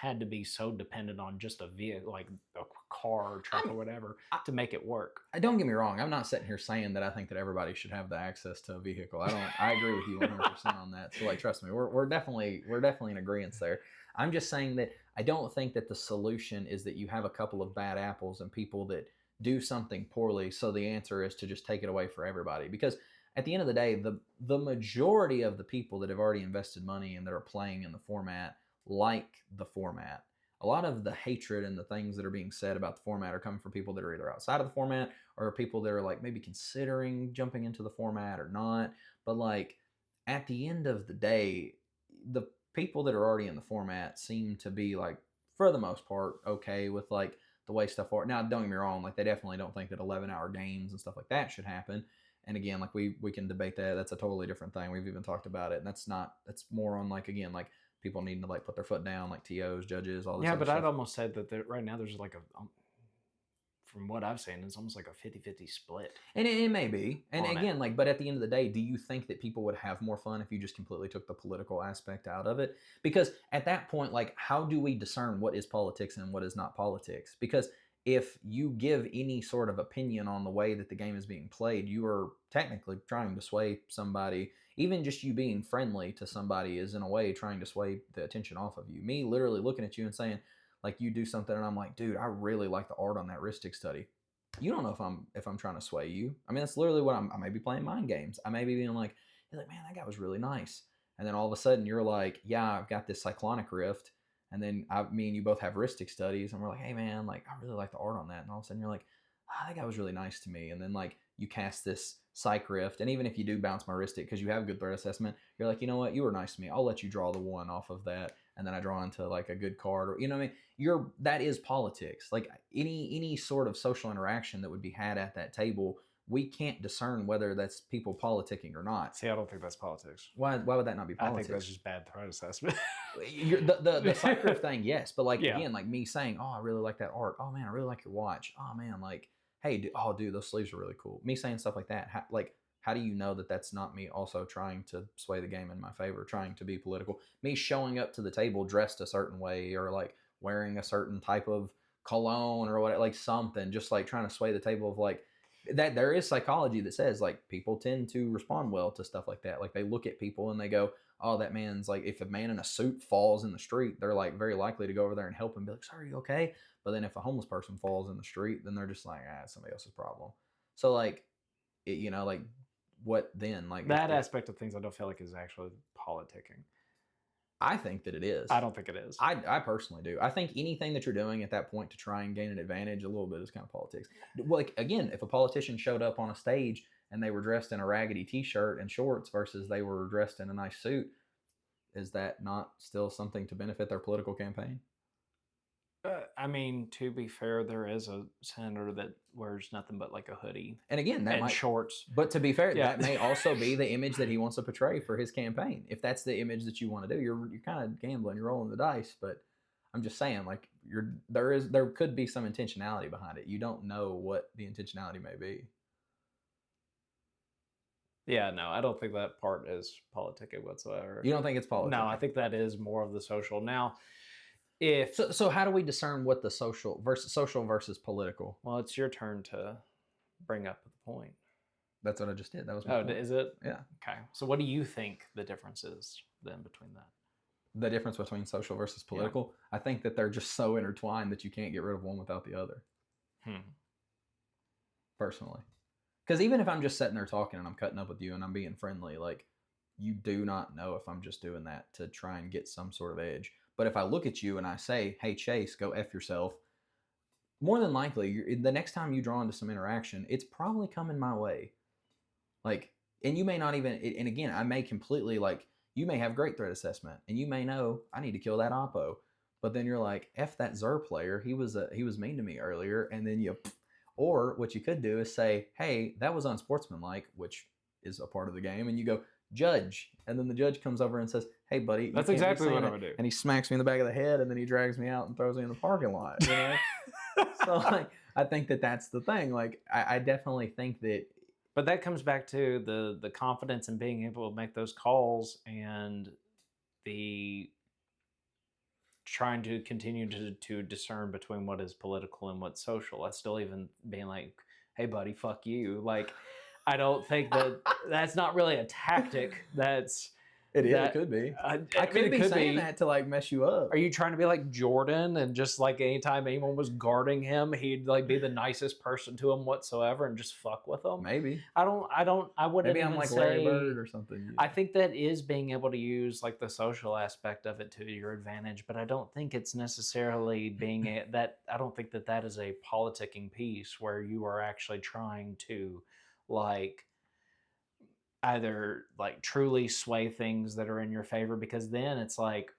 had to be so dependent on just a vehicle, like a car or truck or whatever, to make it work. Don't get me wrong. I'm not sitting here saying that I think that everybody should have the access to a vehicle. I agree with you 100% on that. So like, trust me, we're definitely in agreement there. I'm just saying that I don't think that the solution is that you have a couple of bad apples and people that do something poorly. So the answer is to just take it away for everybody. Because at the end of the day, the majority of the people that have already invested money and that are playing in the format like the format. A lot of the hatred and the things that are being said about the format are coming from people that are either outside of the format or people that are like maybe considering jumping into the format or not. But like at the end of the day, the people that are already in the format seem to be like, for the most part, okay with like the way stuff are. Now, don't get me wrong, like they definitely don't think that 11-hour games and stuff like that should happen. And again, like we can debate that. That's a totally different thing. We've even talked about it. And that's more on like, again, like people needing to like put their foot down, like TOs, judges, all this. Yeah, but stuff. I'd almost say that right now there's like from what I've seen, it's almost like a 50-50 split. And it may be. And again, like, but at the end of the day, do you think that people would have more fun if you just completely took the political aspect out of it? Because at that point, like, how do we discern what is politics and what is not politics? Because if you give any sort of opinion on the way that the game is being played, you are technically trying to sway somebody. Even just you being friendly to somebody is in a way trying to sway the attention off of you. Me literally looking at you and saying, like, you do something and I'm like, dude, I really like the art on that heuristic study. You don't know if I'm trying to sway you. I mean, that's literally what I may be playing mind games. I may be being like, you're like, man, that guy was really nice. And then all of a sudden you're like, yeah, I've got this cyclonic rift. And then me and you both have heuristic studies, and we're like, hey man, like I really like the art on that. And all of a sudden you're like, that guy was really nice to me. And then like you cast this psych rift, and even if you do bounce my heuristic because you have good threat assessment, you're like, you know what, you were nice to me. I'll let you draw the one off of that, and then I draw into like a good card, or you know what I mean. That is politics. Like any sort of social interaction that would be had at that table we can't discern whether that's people politicking or not. See, I don't think that's politics. Why would that not be I politics? think that's just bad threat assessment. The psych thing, yes, but like Yeah. again, like me saying, "Oh, I really like that art. Oh man, I really like your watch. Oh man, like, hey, dude, those sleeves are really cool." Me saying stuff like that, how do you know that that's not me also trying to sway the game in my favor, trying to be political? Me showing up to the table dressed a certain way, or like wearing a certain type of cologne or what, like something, just like trying to sway the table of like that. There is psychology that says like people tend to respond well to stuff like that. Like they look at people and they go, "Oh, that man's like," if a man in a suit falls in the street, they're like very likely to go over there and help him, be like, "Sorry, are you okay?" But then if a homeless person falls in the street, then they're just like, it's somebody else's problem. So like, like what then? Like that aspect of things, I don't feel like is actually politicking. I think that it is. I don't think it is. I personally do. I think anything that you're doing at that point to try and gain an advantage a little bit is kind of politics. Like again, if a politician showed up on a stage and they were dressed in a raggedy t-shirt and shorts versus they were dressed in a nice suit, is that not still something to benefit their political campaign? I mean, to be fair, there is a senator that wears nothing but like a hoodie And again, that and might shorts. But to be fair, Yeah. that may also be the image that he wants to portray for his campaign. If that's the image that you want to do, you're kind of gambling, you're rolling the dice. But I'm just saying, like there could be some intentionality behind it. You don't know what the intentionality may be. Yeah, no, I don't think that part is politicking whatsoever. You don't think it's politics? No, I think that is more of the social. Now, so how do we discern what the social versus political? Well, it's your turn to bring up the point. That's what I just did. That was my point. Is it? Yeah. Okay. So what do you think the difference is then between that? The difference between social versus political? Yeah. I think that they're just so intertwined that you can't get rid of one without the other. Personally. Because even if I'm just sitting there talking and I'm cutting up with you and I'm being friendly, like you do not know if I'm just doing that to try and get some sort of edge. But if I look at you and I say, "Hey, Chase, go F yourself," more than likely, the next time you draw into some interaction, it's probably coming my way. Like, and you may not even, and again, I may completely, like, you may have great threat assessment, and you may know, I need to kill that oppo. But then you're like, F that Zer player, he was mean to me earlier, and then or what you could do is say, "Hey, that was unsportsmanlike," which is a part of the game, and you go, "Judge," and then the judge comes over and says, "Hey, buddy, that's exactly what I would do." And he smacks me in the back of the head, and then he drags me out and throws me in the parking lot. You know? So like, I think that that's the thing. Like, I definitely think that. But that comes back to the confidence in being able to make those calls and the trying to continue to discern between what is political and what's social. I still even being like, "Hey, buddy, fuck you." Like, I don't think that's not really a tactic. It is. It could be. I could be saying that to like mess you up. Are you trying to be like Jordan and just like anytime anyone was guarding him, he'd like be the nicest person to him whatsoever and just fuck with them? Maybe. I wouldn't. Maybe I'm like Larry Bird or something. I think that is being able to use like the social aspect of it to your advantage, but I don't think it's necessarily being that. I don't think that is a politicking piece where you are actually trying to like either like truly sway things that are in your favor, because then it's like,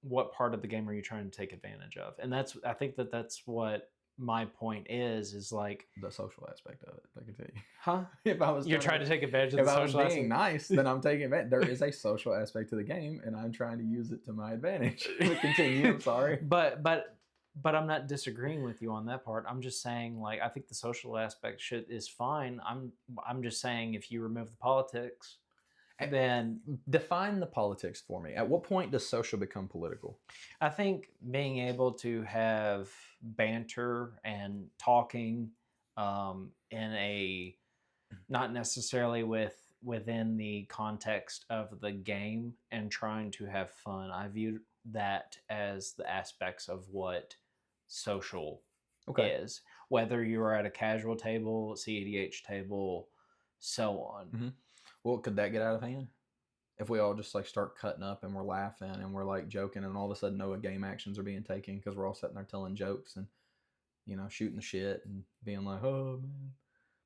what part of the game are you trying to take advantage of? And I think that's what my point is like the social aspect of it. I can tell you. Huh? If I was You're trying to take advantage of the social aspect. If I was being nice, then I'm taking advantage. There is a social aspect to the game, and I'm trying to use it to my advantage. Continue. I'm sorry. But I'm not disagreeing with you on that part. I'm just saying, like, I think the social aspect shit is fine. I'm just saying, if you remove the politics, then define the politics for me. At what point does social become political? I think being able to have banter and talking in a not necessarily within the context of the game and trying to have fun. I view that as the aspects of what social is, whether you are at a casual table, cEDH table, so on. Mm-hmm. Well, could that get out of hand if we all just like start cutting up and we're laughing and we're like joking, and all of a sudden no game actions are being taken because we're all sitting there telling jokes and shooting the shit and being like, "Oh man,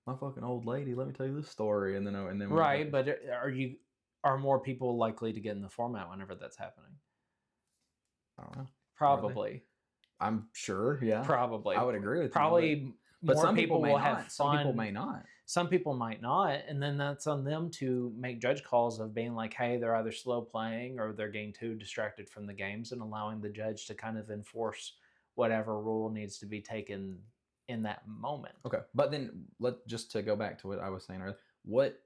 my fucking old lady, let me tell you this story," and then right. But are more people likely to get in the format whenever that's happening? I don't know. Probably. I'm sure, yeah. Probably. I would agree with probably you. But more some people people may will have not. Some people fun. may not. Some people might not, and then that's on them to make judge calls of being like, hey, they're either slow playing or they're getting too distracted from the games, and allowing the judge to kind of enforce whatever rule needs to be taken in that moment. Okay, but then just to go back to what I was saying earlier, what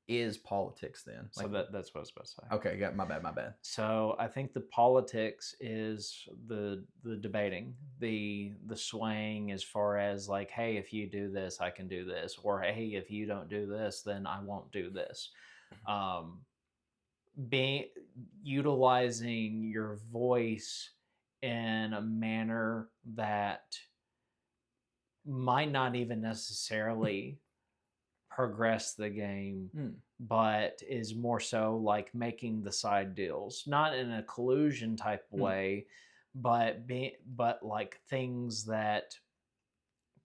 is politics then? So that's what I was supposed to say. Okay, got my bad. So I think the politics is the debating, the swaying as far as like, hey, if you do this, I can do this, or hey, if you don't do this, then I won't do this. Being utilizing your voice in a manner that might not even necessarily progress the game, but is more so like making the side deals, not in a collusion type way, but like things that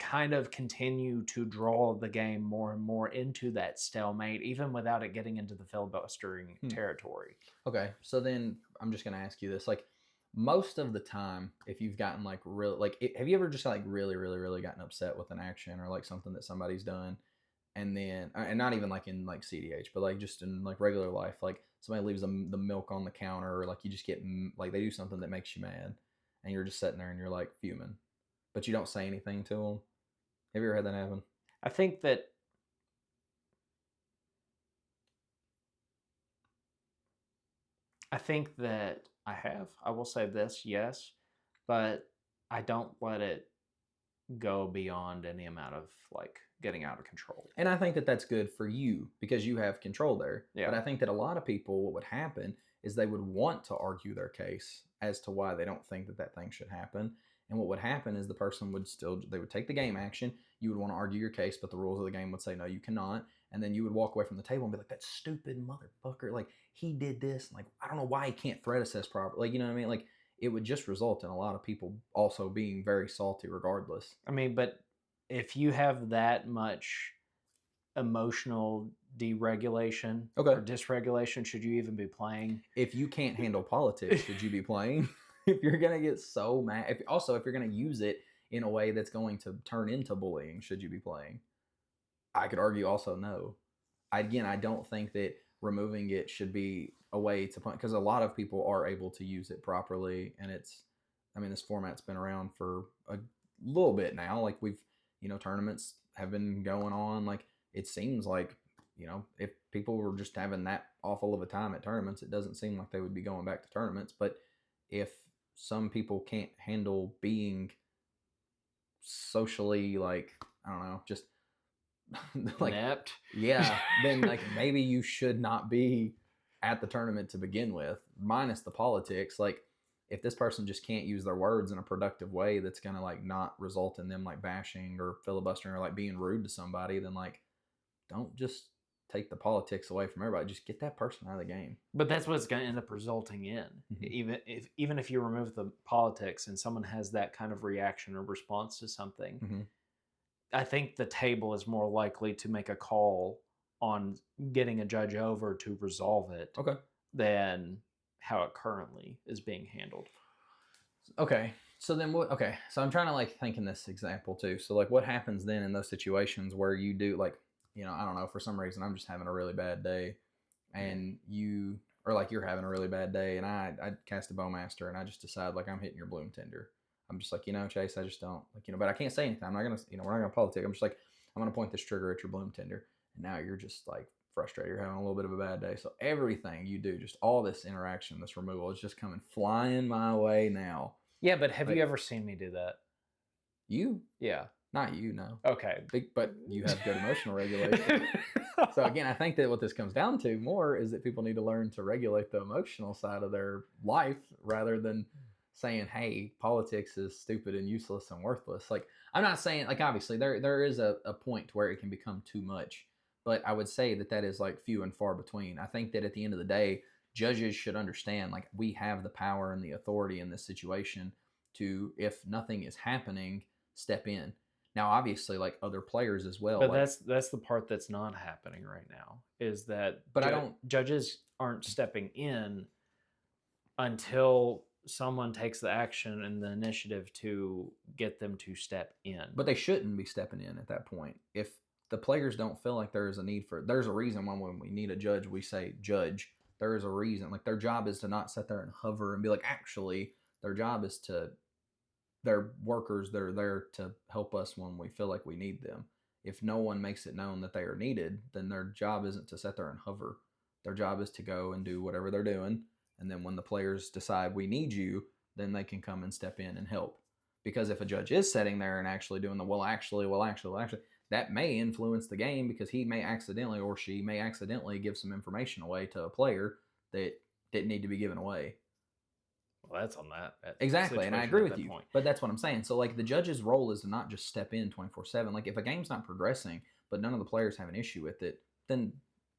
kind of continue to draw the game more and more into that stalemate, even without it getting into the filibustering territory. Okay, so then I'm just gonna ask you this: like, most of the time, if you've gotten like real, like, have you ever just like really gotten upset with an action or like something that somebody's done? And then, and not even like in like cEDH, but like just in like regular life, like somebody leaves the milk on the counter, or like you just get like they do something that makes you mad, and you're just sitting there and you're like fuming, but you don't say anything to them. Have you ever had that happen? I think that I have. I will say this, yes, but I don't let it go beyond any amount of like getting out of control. And I think that that's good for you because you have control there. Yeah. But I think that a lot of people, what would happen is they would want to argue their case as to why they don't think that that thing should happen. And what would happen is the person would they would take the game action. You would want to argue your case, but the rules of the game would say, no, you cannot. And then you would walk away from the table and be like, that stupid motherfucker, like he did this. Like, I don't know why he can't threat assess properly. Like, you know what I mean? Like, it would just result in a lot of people also being very salty regardless. I mean, but if you have that much emotional deregulation or dysregulation, should you even be playing? If you can't handle politics, should you be playing? If you're going to get so mad, if you're going to use it in a way that's going to turn into bullying, should you be playing? I could argue also no. I don't think that removing it should be a way to play, because a lot of people are able to use it properly, and this format's been around for a little bit now. Like tournaments have been going on. Like it seems like, if people were just having that awful of a time at tournaments, it doesn't seem like they would be going back to tournaments. But if some people can't handle being socially, like, I don't know, just like inept, then like maybe you should not be at the tournament to begin with, minus the politics. Like, if this person just can't use their words in a productive way that's gonna like not result in them like bashing or filibustering or like being rude to somebody, then like don't just take the politics away from everybody. Just get that person out of the game. But that's what it's going to end up resulting in. Even if you remove the politics and someone has that kind of reaction or response to something, I think the table is more likely to make a call on getting a judge over to resolve it than how it currently is being handled. Okay. So then what? Okay. So I'm trying to like think in this example too. So like what happens then in those situations where you do like, I don't know, for some reason I'm just having a really bad day, and you're having a really bad day, and I cast a Bowmaster and I just decide like I'm hitting your Bloom Tender. I'm just like, Chase, I just don't like, but I can't say anything. I'm not going to, we're not going to politic. I'm just like, I'm going to point this trigger at your Bloom Tender. And now you're just like frustrated. You're having a little bit of a bad day. So everything you do, just all this interaction, this removal is just coming flying my way now. Yeah, but have you ever seen me do that? You? Yeah. Not you, no. Okay. But you have good emotional regulation. So again, I think that what this comes down to more is that people need to learn to regulate the emotional side of their life rather than saying, hey, politics is stupid and useless and worthless. Like, I'm not saying, like, obviously there is a point to where it can become too much, but I would say that is like few and far between. I think that at the end of the day, judges should understand, like, we have the power and the authority in this situation to, if nothing is happening, step in. Now, obviously, like other players as well. But like, that's the part that's not happening right now, is that but judges aren't stepping in until someone takes the action and the initiative to get them to step in. But they shouldn't be stepping in at that point. If the players don't feel like there is a need for it, there's a reason why when we need a judge, we say judge. There is a reason. Like their job is to not sit there and hover and be like, actually, their job is to, they're workers that are there to help us when we feel like we need them. If no one makes it known that they are needed, then their job isn't to sit there and hover. Their job is to go and do whatever they're doing. And then when the players decide we need you, then they can come and step in and help. Because if a judge is sitting there and actually doing the well, actually, that may influence the game because he may accidentally or she may accidentally give some information away to a player that didn't need to be given away. Well, that's on that. Exactly, and I agree with you. Point. But that's what I'm saying. So, like, the judge's role is to not just step in 24/7. Like, if a game's not progressing, but none of the players have an issue with it, then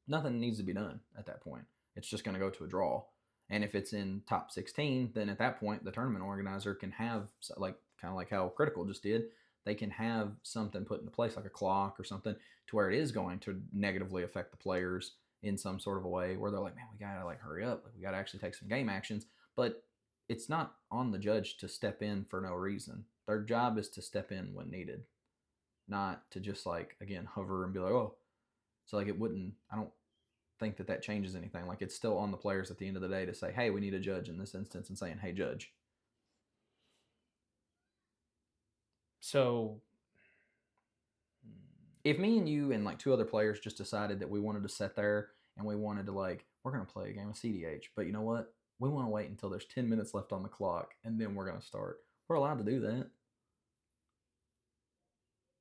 nothing needs to be done at that point. It's just going to go to a draw. And if it's in top 16, then at that point, the tournament organizer can have, like, kind of like how Critical just did, they can have something put into place, like a clock or something, to where it is going to negatively affect the players in some sort of a way where they're like, man, we got to, like, hurry up. Like, we got to actually take some game actions. But it's not on the judge to step in for no reason. Their job is to step in when needed, not to just, like, again, hover and be like, oh. So, like, it wouldn't, I don't think that changes anything. Like, it's still on the players at the end of the day to say, hey, we need a judge in this instance, and saying, hey, judge. So if me and you and, like, 2 other players just decided that we wanted to sit there and we wanted to, like, we're going to play a game of cEDH, but you know what? We want to wait until there's 10 minutes left on the clock, and then we're going to start. We're allowed to do that.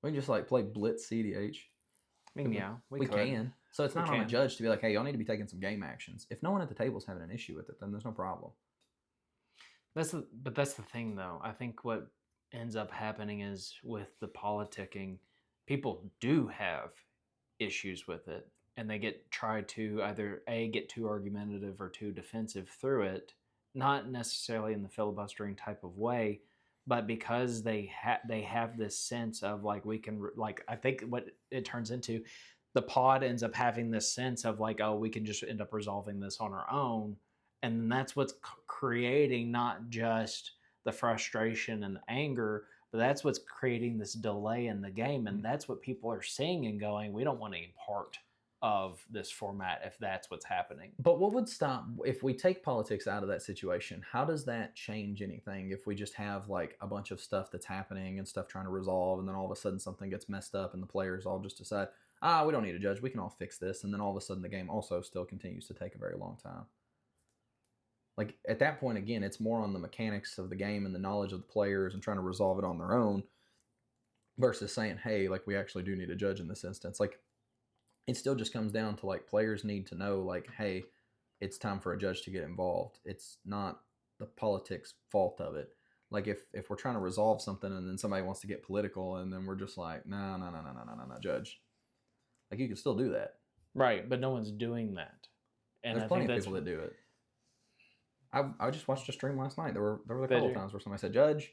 We can just, like, play Blitz cEDH. I mean, yeah, we can. So it's not on a judge to be like, hey, y'all need to be taking some game actions. If no one at the table is having an issue with it, then there's no problem. But that's the thing, though. I think what ends up happening is with the politicking, people do have issues with it, and they try to either get too argumentative or too defensive through it, not necessarily in the filibustering type of way, but because they have this sense of, like, we can, like, I think what it turns into, the pod ends up having this sense of, like, oh, we can just end up resolving this on our own, and that's what's creating not just the frustration and the anger, but that's what's creating this delay in the game, and that's what people are seeing and going, we don't want any part of this format if that's what's happening. But what would stop, if we take politics out of that situation, how does that change anything if we just have, like, a bunch of stuff that's happening and stuff trying to resolve, and then all of a sudden something gets messed up and the players all just decide, we don't need a judge, we can all fix this, and then all of a sudden the game also still continues to take a very long time? Like, at that point, again, it's more on the mechanics of the game and the knowledge of the players and trying to resolve it on their own versus saying, hey, like, we actually do need a judge in this instance. Like, it still just comes down to, like, players need to know, like, hey, it's time for a judge to get involved. It's not the politics fault of it. Like, if we're trying to resolve something and then somebody wants to get political and then we're just like, no, judge. Like, you can still do that. Right, but no one's doing that. And there's plenty of people that do it. I just watched a stream last night. There were a couple times where somebody said judge,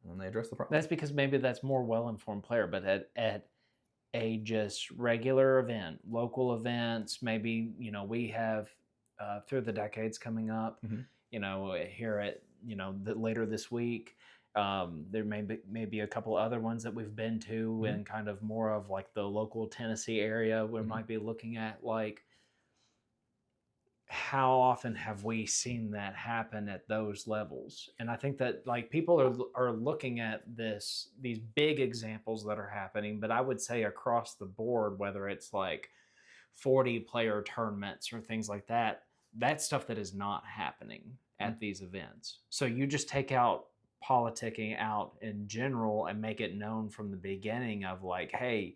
and then they addressed the problem. That's because maybe that's more well-informed player, but at a just regular event, local events, maybe, you know, we have through the decades coming up, you know, here at, you know, later this week, there may be a couple other ones that we've been to and kind of more of, like, the local Tennessee area, we might be looking at, like, how often have we seen that happen at those levels? And I think that, like, people are looking at these big examples that are happening, but I would say across the board, whether it's like 40 player tournaments or things like that, that's stuff that is not happening at these events. So you just take out politicking out in general and make it known from the beginning of, like, hey,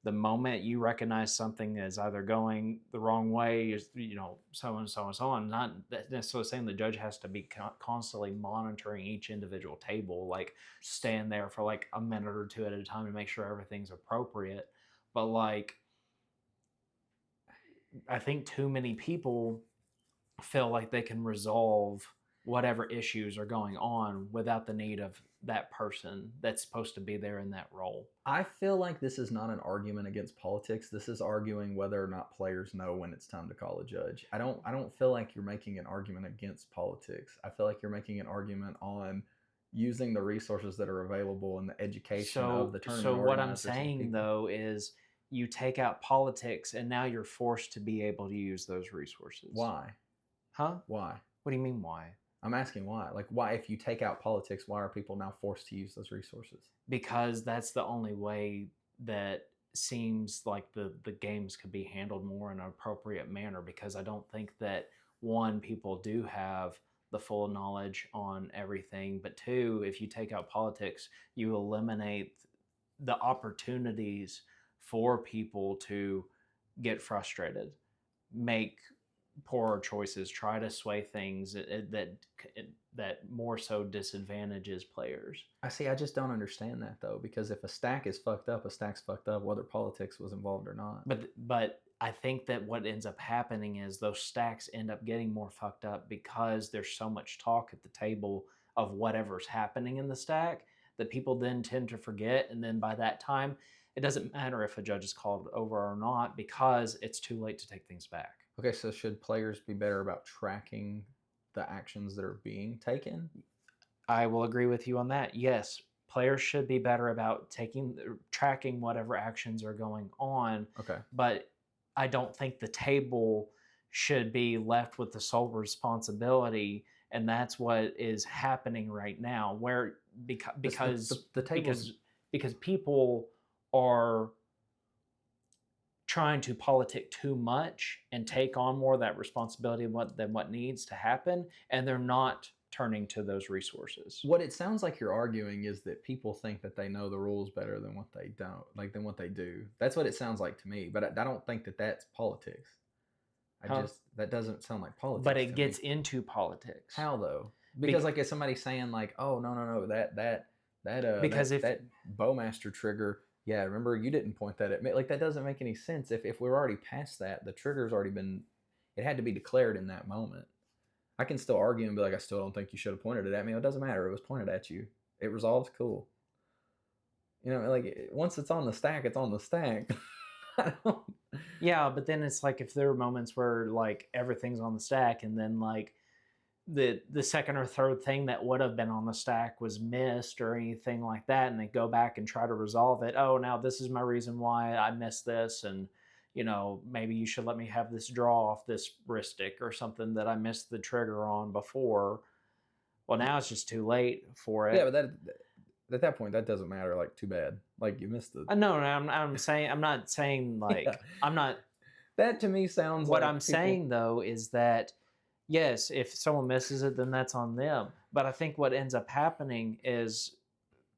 the moment you recognize something as either going the wrong way, you know, so and so and so on, not necessarily saying the judge has to be constantly monitoring each individual table, like stand there for like a minute or two at a time to make sure everything's appropriate. But, like, I think too many people feel like they can resolve whatever issues are going on without the need of that person that's supposed to be there in that role. I feel like this is not an argument against politics. This is arguing whether or not players know when it's time to call a judge. I don't feel like you're making an argument against politics. I feel like you're making an argument on using the resources that are available and the education of the So tournament what I'm organizers and the saying people. though is you take out politics and now you're forced to be able to use those resources. Why? Huh? Why? What do you mean why? I'm asking why. Like, why, if you take out politics, why are people now forced to use those resources? Because that's the only way that seems like the games could be handled more in an appropriate manner, because I don't think that, one, people do have the full knowledge on everything, but two, if you take out politics, you eliminate the opportunities for people to get frustrated, make poorer choices, try to sway things that more so disadvantages players. I see. I just don't understand that though, because if a stack is fucked up, a stack's fucked up, whether politics was involved or not. But I think that what ends up happening is those stacks end up getting more fucked up because there's so much talk at the table of whatever's happening in the stack that people then tend to forget, and then by that time, it doesn't matter if a judge is called over or not because it's too late to take things back. Okay, so should players be better about tracking the actions that are being taken? I will agree with you on that. Yes, players should be better about tracking whatever actions are going on. Okay. But I don't think the table should be left with the sole responsibility, and that's what is happening right now. Where because the tables, because people are trying to politic too much and take on more of that responsibility than what needs to happen, and they're not turning to those resources. what it sounds like you're arguing is that people think that they know the rules better than what they don't, like than what they do. That's what it sounds like to me, but I don't think that that's politics. That doesn't sound like politics. But it gets into politics. How though? Because like if somebody's saying like, oh no, because that Bowmaster trigger, yeah, remember you didn't point that at me. Like that doesn't make any sense. If we're already past that, the trigger's already been, it had to be declared in that moment. I can still argue and be like, I still don't think you should have pointed it at me. It doesn't matter. It was pointed at you. It resolves, cool. You know, like once it's on the stack, it's on the stack. Yeah, but then it's like if there are moments where like everything's on the stack and then like the second or third thing that would have been on the stack was missed or anything like that, and they go back and try to resolve it. Oh, now this is my reason why I missed this, and you know, maybe you should let me have this draw off this wristic or something that I missed the trigger on before. Well, now it's just too late for it. Yeah, but at that point, that doesn't matter. Like, too bad. Like, you missed it. No, I'm saying, I'm not saying like, yeah. I'm not. That to me sounds what like I'm saying though is that, yes, if someone misses it, then that's on them. But I think what ends up happening is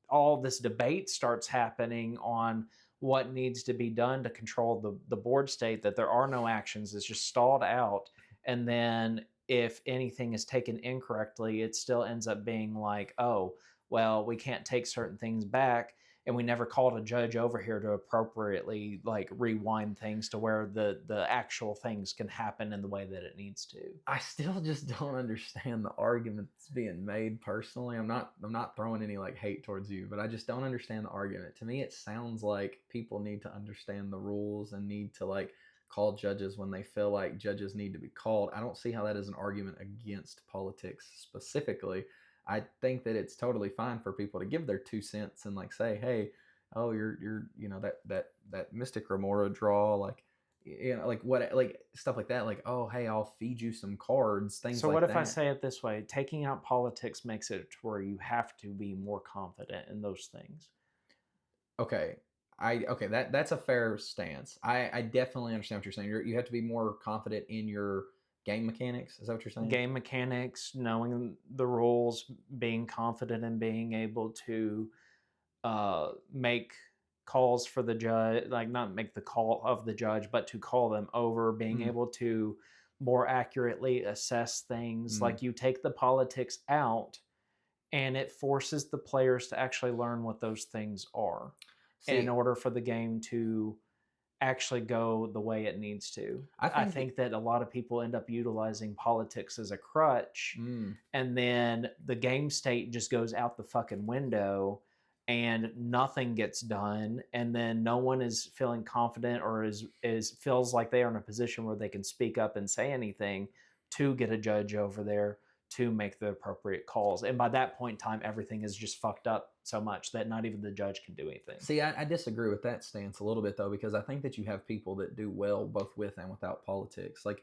all this debate starts happening on what needs to be done to control the board state, that there are no actions, it's just stalled out. And then if anything is taken incorrectly, it still ends up being like, oh, well, we can't take certain things back, and we never called a judge over here to appropriately like rewind things to where the actual things can happen in the way that it needs to. I still just don't understand the arguments being made personally. I'm not throwing any like hate towards you, but I just don't understand the argument. To me, it sounds like people need to understand the rules and need to like call judges when they feel like judges need to be called. I don't see how that is an argument against politics specifically. I think that it's totally fine for people to give their 2 cents and like say, hey, oh, you're you know, that Mystic Remora draw, like, you know, like what, like stuff like that, like, oh, hey, I'll feed you some cards, things so like what that. if I say it this way? Taking out politics makes it to where you have to be more confident in those things. Okay. That's a fair stance. I definitely understand what you're saying. You have to be more confident in your game mechanics. Is that what you're saying? Game mechanics, knowing the rules, being confident in being able to make calls for the judge, like not make the call of the judge, but to call them over, being able to more accurately assess things. Like you take the politics out and it forces the players to actually learn what those things are in order for the game to actually go the way it needs to. I I think think that a lot of people end up utilizing politics as a crutch, mm, and then the game state just goes out the fucking window and nothing gets done, and then no one is feeling confident or is feels like they are in a position where they can speak up and say anything to get a judge over there to make the appropriate calls. And by that point in time, everything is just fucked up so much that not even the judge can do anything. see, I disagree with that stance a little bit though, because I think that you have people that do well both with and without politics. Like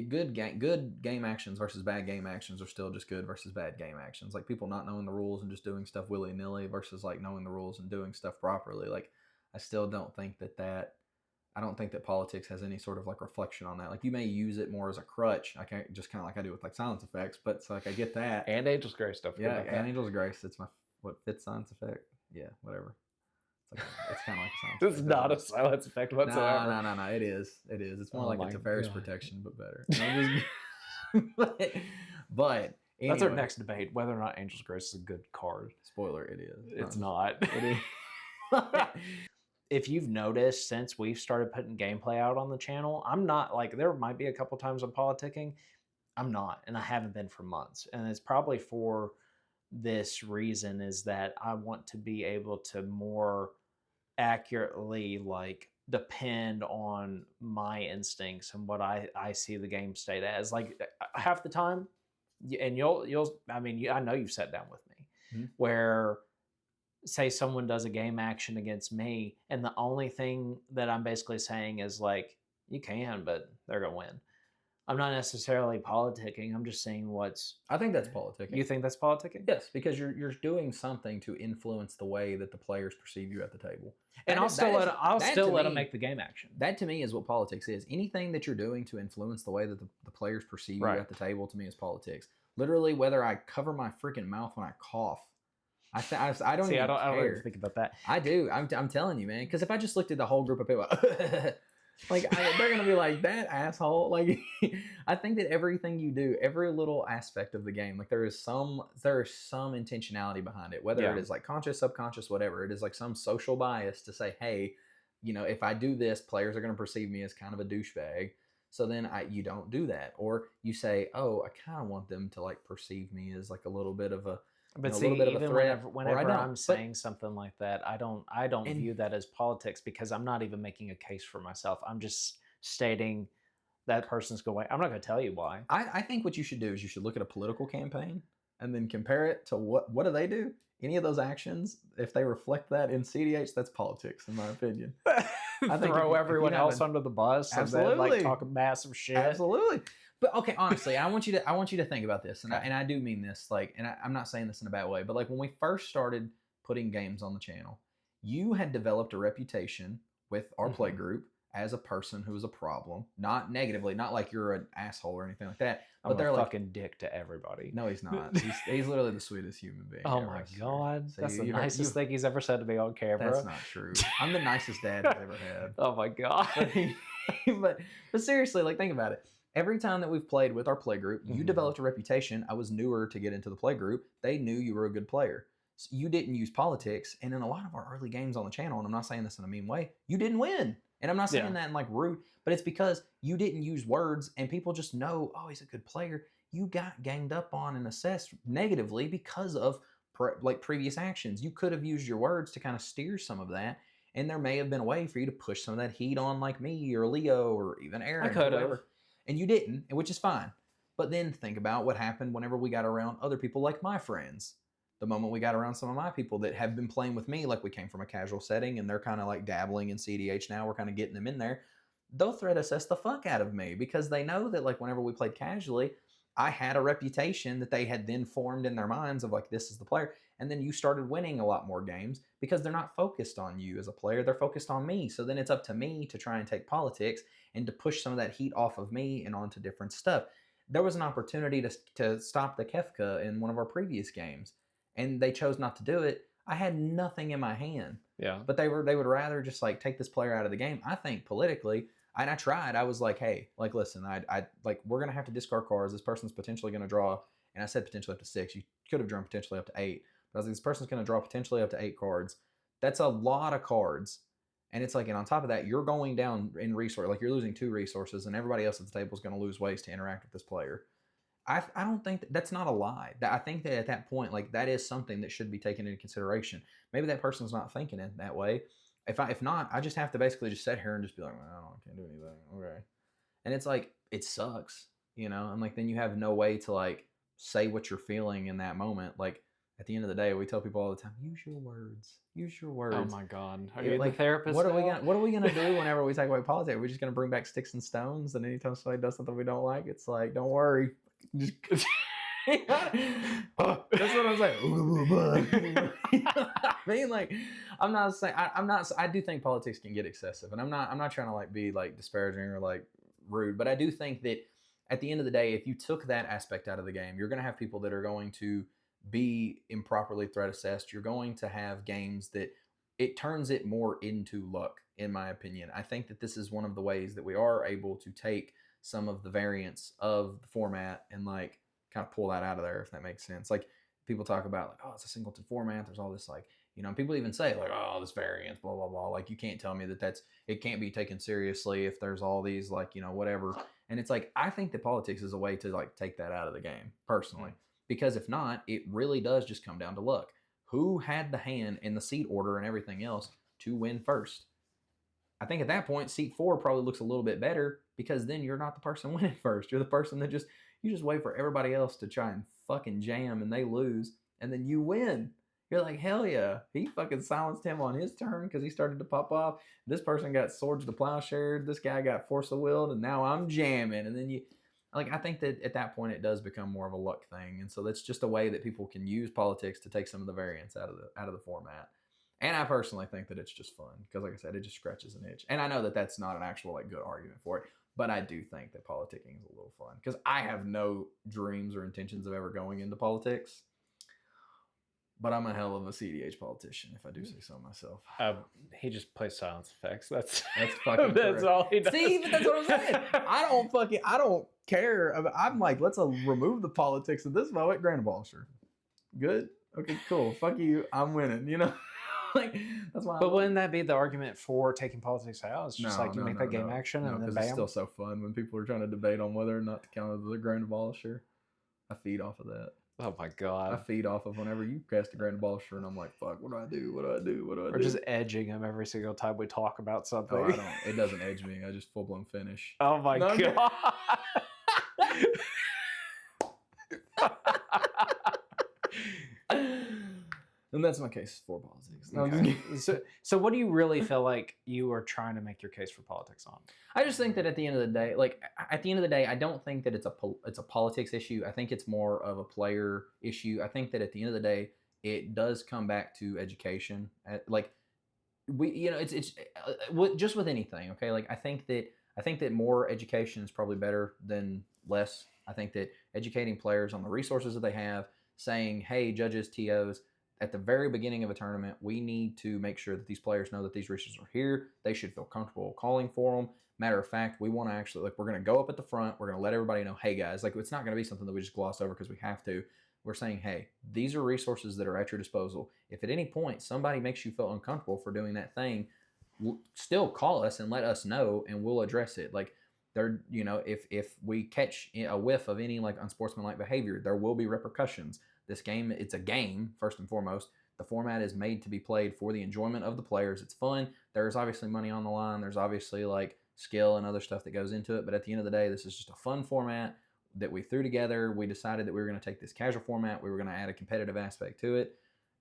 good game actions versus bad game actions are still just good versus bad game actions. Like people not knowing the rules and just doing stuff willy nilly versus like knowing the rules and doing stuff properly. Like I still don't think that I don't think that politics has any sort of like reflection on that. Like you may use it more as a crutch, I can't just kind of like I do with like silence effects, but it's like I get that. And Angel's Grace stuff. Yeah, and Angel's Grace. It's my what fifth silence effect. Yeah, whatever. It's kind of like a silence. This is effect, not a silence effect whatsoever. No. It is. It is. It's more Oh like my it's a Ferris God. protection, but better. but anyway, That's our next debate, whether or not Angel's Grace is a good card. spoiler. It is. It's not. It is. If you've noticed since we've started putting gameplay out on the channel, I'm not like there might be a couple times I'm politicking. I'm not, and I haven't been for months. And it's probably for this reason is that I want to be able to more accurately like depend on my instincts and what I see the game state as. Like half the time, and you'll I mean, I know you've sat down with me where say someone does a game action against me and the only thing that I'm basically saying is like you can, but they're gonna win. I'm not necessarily politicking. I'm just saying I think that's politicking. You think that's politicking? Yes, because you're doing something to influence the way that the players perceive you at the table. And I'll still let them make the game action. That to me is what politics is. Anything that you're doing to influence the way that the players perceive you at the table to me is politics. Literally, whether I cover my freaking mouth when I cough. I don't See, even I don't care. even think about that. I do. I'm telling you, man. Because if I just looked at the whole group of people, they're gonna be like that asshole. Like, I think that everything you do, every little aspect of the game, like there is some intentionality behind it. Whether it is like conscious, subconscious, whatever, it is like some social bias to say, hey, if I do this, players are gonna perceive me as kind of a douchebag. So then you don't do that, or you say, oh, I kind of want them to like perceive me as like a little bit of a But a see, little bit of a even threat, whenever I'm saying something like that, I don't view that as politics because I'm not even making a case for myself. I'm just stating that person's going. I'm not going to tell you why. I think what you should do is you should look at a political campaign and then compare it to what do they do? Any of those actions, if they reflect that in cEDH, that's politics, in my opinion. I think throw everyone else under the bus absolutely. And then like talk massive shit. Absolutely. But okay, honestly, I want you to think about this, and I do mean this, like, and I'm not saying this in a bad way, but like when we first started putting games on the channel, you had developed a reputation with our play group as a person who was a problem, not negatively, not like you're an asshole or anything like that. But they're like fucking dick to everybody. No, he's not. He's literally the sweetest human being. Oh my God, so that's the nicest thing he's ever said to me on camera. That's not true. I'm the nicest dad he's ever had. Oh my God. but seriously, like think about it. Every time that we've played with our play group, you developed a reputation. I was newer to get into the play group. They knew you were a good player. So you didn't use politics. And in a lot of our early games on the channel, and I'm not saying this in a mean way, you didn't win. And I'm not saying that in like rude, but it's because you didn't use words and people just know, oh, he's a good player. You got ganged up on and assessed negatively because of previous actions. You could have used your words to kind of steer some of that. And there may have been a way for you to push some of that heat on like me or Leo or even Aaron. I could have. And you didn't, which is fine. But then think about what happened whenever we got around other people like my friends. The moment we got around some of my people that have been playing with me, like we came from a casual setting and they're kind of like dabbling in cEDH now, we're kind of getting them in there. They'll threat assess the fuck out of me because they know that like whenever we played casually, I had a reputation that they had then formed in their minds of like, this is the player. And then you started winning a lot more games because they're not focused on you as a player. They're focused on me. So then it's up to me to try and take politics and to push some of that heat off of me and onto different stuff. There was an opportunity to stop the Kefka in one of our previous games, and they chose not to do it. I had nothing in my hand. Yeah. But they would rather just like take this player out of the game. I think politically, and I tried. I was like, hey, like listen, I like we're gonna have to discard cards. This person's potentially gonna draw, and I said potentially up to 6. You could have drawn potentially up to 8. But I was like, this person's gonna draw potentially up to 8 cards. That's a lot of cards. And it's like, and on top of that, you're going down in resource, like you're losing 2 resources, and everybody else at the table is going to lose ways to interact with this player. I don't think that's not a lie. I think that at that point, like that is something that should be taken into consideration. Maybe that person's not thinking it that way. If not, I just have to basically just sit here and just be like, well, I can't do anything. Okay. And it's like, it sucks, you know? And like, then you have no way to like say what you're feeling in that moment. Like, at the end of the day, we tell people all the time, use your words. Use your Oh words. my God. Are you Like, the therapist what are now? we gonna do whenever we talk about politics? Are we just gonna bring back sticks and stones? And anytime somebody does something we don't like, it's like, don't worry. Just that's what I'm saying. I mean, like, I'm not saying I'm not. I do think politics can get excessive, and I'm not trying to like be like disparaging or like rude, but I do think that at the end of the day, if you took that aspect out of the game, you're going to have people that are going to be improperly threat assessed. You're going to have games that it turns it more into luck, in my opinion. I think that this is one of the ways that we are able to take some of the variants of the format and like kind of pull that out of there, if that makes sense. Like people talk about like, oh, it's a singleton format. There's all this like, you know, people even say like, oh, this variance, blah, blah, blah. Like you can't tell me that it can't be taken seriously if there's all these like, you know, whatever. And it's like, I think that politics is a way to like take that out of the game personally, because if not, it really does just come down to luck. Who had the hand in the seat order and everything else to win first? I think at that point, seat 4 probably looks a little bit better because then you're not the person winning first. You're the person that you just wait for everybody else to try and fucking jam and they lose and then you win. You're like, hell yeah. He fucking silenced him on his turn because he started to pop off. This person got Swords to Plowshare. This guy got Force of Will, and now I'm jamming. And then like, I think that at that point it does become more of a luck thing. And so that's just a way that people can use politics to take some of the variance out of the format. And I personally think that it's just fun because, like I said, it just scratches an itch. And I know that that's not an actual like good argument for it, but I do think that politicking is a little fun because I have no dreams or intentions of ever going into politics. But I'm a hell of a cEDH politician, if I do say so myself. He just plays silence effects. That's fucking that's all he does. See, but that's what I'm saying. I don't care. I'm like, let's remove the politics of this moment. Grand Abolisher. Good. Okay, cool. Fuck you. I'm winning. You know. Like that's why. But wouldn't that be the argument for taking politics out? It's just like you make that game action and then bam. It's still so fun when people are trying to debate on whether or not to count as the Grand Abolisher. I feed off of that. Oh my God. I feed off of whenever you cast a Grand Abolisher and I'm like, fuck, what do I do? What do I do? What do I do? We're just edging him every single time we talk about something. Oh, I don't. It doesn't edge me. I just full blown finish. Oh my God. And that's my case for politics. Okay. So what do you really feel like you are trying to make your case for politics on? I just think that at the end of the day, like at the end of the day, I don't think that it's a politics issue. I think it's more of a player issue. I think that at the end of the day, it does come back to education. Like it's just with anything. Okay, like I think that more education is probably better than less. I think that educating players on the resources that they have, saying, hey, judges, TOs, at the very beginning of a tournament, we need to make sure that these players know that these resources are here. They should feel comfortable calling for them. Matter of fact, we want to actually, like, we're going to go up at the front. We're going to let everybody know, hey, guys, like, it's not going to be something that we just gloss over because we have to. We're saying, hey, these are resources that are at your disposal. If at any point somebody makes you feel uncomfortable for doing that thing, still call us and let us know, and we'll address it. Like, if we catch a whiff of any, like, unsportsmanlike behavior, there will be repercussions. This game, it's a game, first and foremost. The format is made to be played for the enjoyment of the players. It's fun. There's obviously money on the line. There's obviously like skill and other stuff that goes into it. But at the end of the day, this is just a fun format that we threw together. We decided that we were going to take this casual format. We were going to add a competitive aspect to it.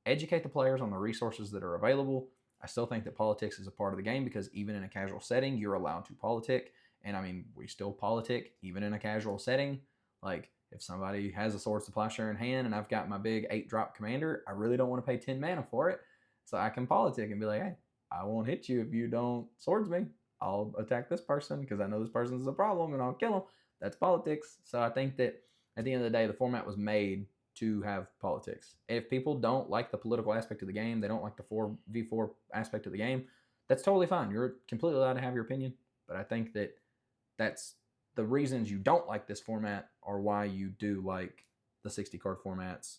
Educate the players on the resources that are available. I still think that politics is a part of the game because even in a casual setting, you're allowed to politic. And I mean, we still politic even in a casual setting. Like, if somebody has a Swords to Plowshare in hand and I've got my big 8-drop commander, I really don't want to pay 10 mana for it. So I can politic and be like, hey, I won't hit you if you don't swords me. I'll attack this person because I know this person's a problem and I'll kill them. That's politics. So I think that at the end of the day, the format was made to have politics. If people don't like the political aspect of the game, they don't like the 4v4 aspect of the game, that's totally fine. You're completely allowed to have your opinion. But I think that that's the reasons you don't like this format are why you do like the 60 card formats.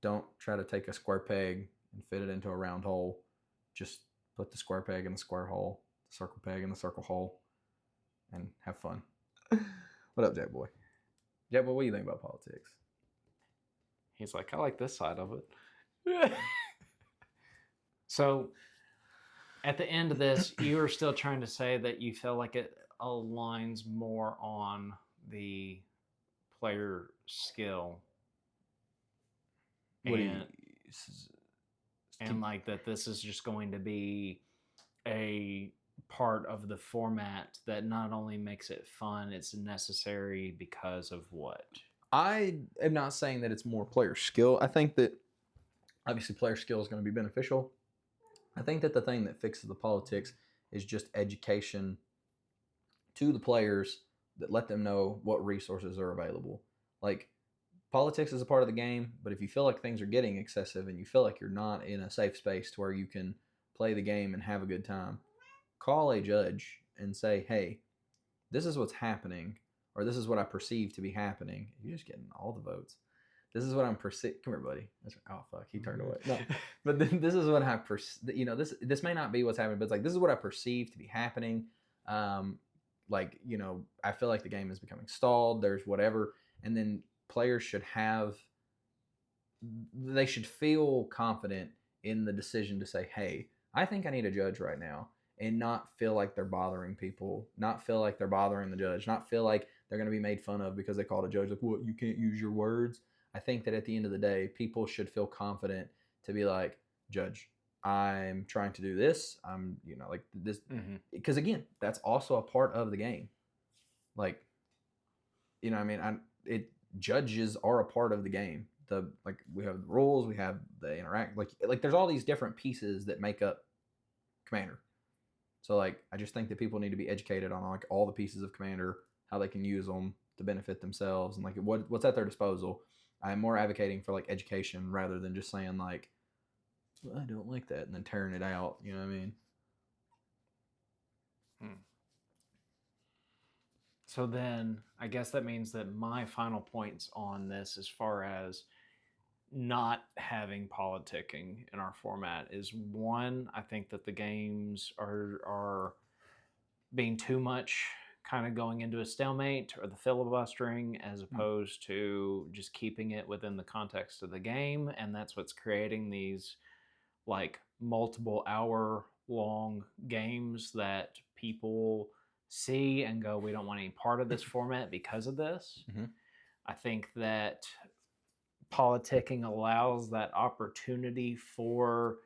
Don't try to take a square peg and fit it into a round hole. Just put the square peg in the square hole, the circle peg in the circle hole, and have fun. What up, Jack Boy? Jack Boy, what do you think about politics? He's like, I like this side of it. So, at the end of this, you are still trying to say that you feel like it aligns more on the player skill and like that this is just going to be a part of the format that not only makes it fun, it's necessary because of what? I am not saying that it's more player skill. I think that obviously player skill is going to be beneficial. I think that the thing that fixes the politics is just education to the players that let them know what resources are available. Like, politics is a part of the game, but if you feel like things are getting excessive and you feel like you're not in a safe space to where you can play the game and have a good time, call a judge and say, hey, this is what's happening, or this is what I perceive to be happening. You're just getting all the votes. This is what I'm perceiving. Come here, buddy. Oh, fuck. He turned away. No. But this is what I perceive. This may not be what's happening, but it's like, this is what I perceive to be happening. Like, I feel like the game is becoming stalled. There's whatever. And then players should feel confident in the decision to say, hey, I think I need a judge right now, and not feel like they're bothering people, not feel like they're bothering the judge, not feel like they're going to be made fun of because they called a judge like, what, you can't use your words. I think that at the end of the day, people should feel confident to be like, judge, I'm trying to do this. I'm, like this, because again, that's also a part of the game. Like, judges are a part of the game. We have the rules, we have the interact, like there's all these different pieces that make up Commander. So like, I just think that people need to be educated on like all the pieces of Commander, how they can use them to benefit themselves, and like what's at their disposal. I'm more advocating for like education rather than just saying like, well, I don't like that, and then tearing it out. You know what I mean? So then I guess that means that my final points on this, as far as not having politicking in our format, is one, I think that the games are being too much kind of going into a stalemate or the filibustering, as opposed to just keeping it within the context of the game. And that's what's creating these like multiple hour long games that people see and go, we don't want any part of this format because of this. I think that politicking allows that opportunity for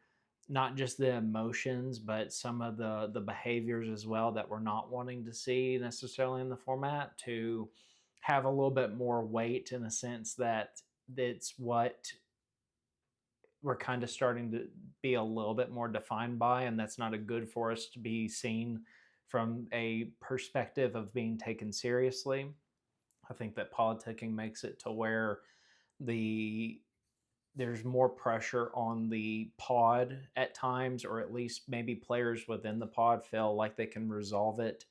not just the emotions, but some of the behaviors as well that we're not wanting to see necessarily in the format to have a little bit more weight, in a sense that it's what we're kind of starting to be a little bit more defined by, and that's not a good for us to be seen from a perspective of being taken seriously. I think that politicking makes it to where there's more pressure on the pod at times, or at least maybe players within the pod feel like they can resolve it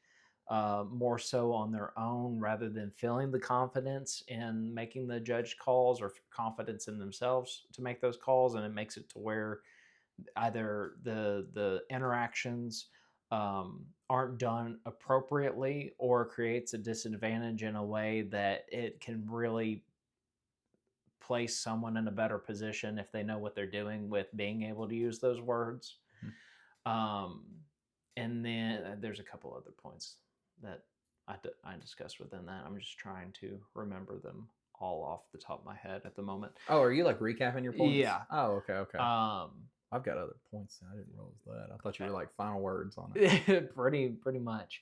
more so on their own, rather than feeling the confidence in making the judge calls or confidence in themselves to make those calls. And it makes it to where either the interactions aren't done appropriately, or creates a disadvantage in a way that it can really place someone in a better position if they know what they're doing with being able to use those words. And then there's a couple other points that I discussed within that. I'm just trying to remember them all off the top of my head at the moment. Oh, are you like recapping your points? Yeah. Oh, okay. I've got other points. I didn't realize that. I thought you were like final words on it. pretty much.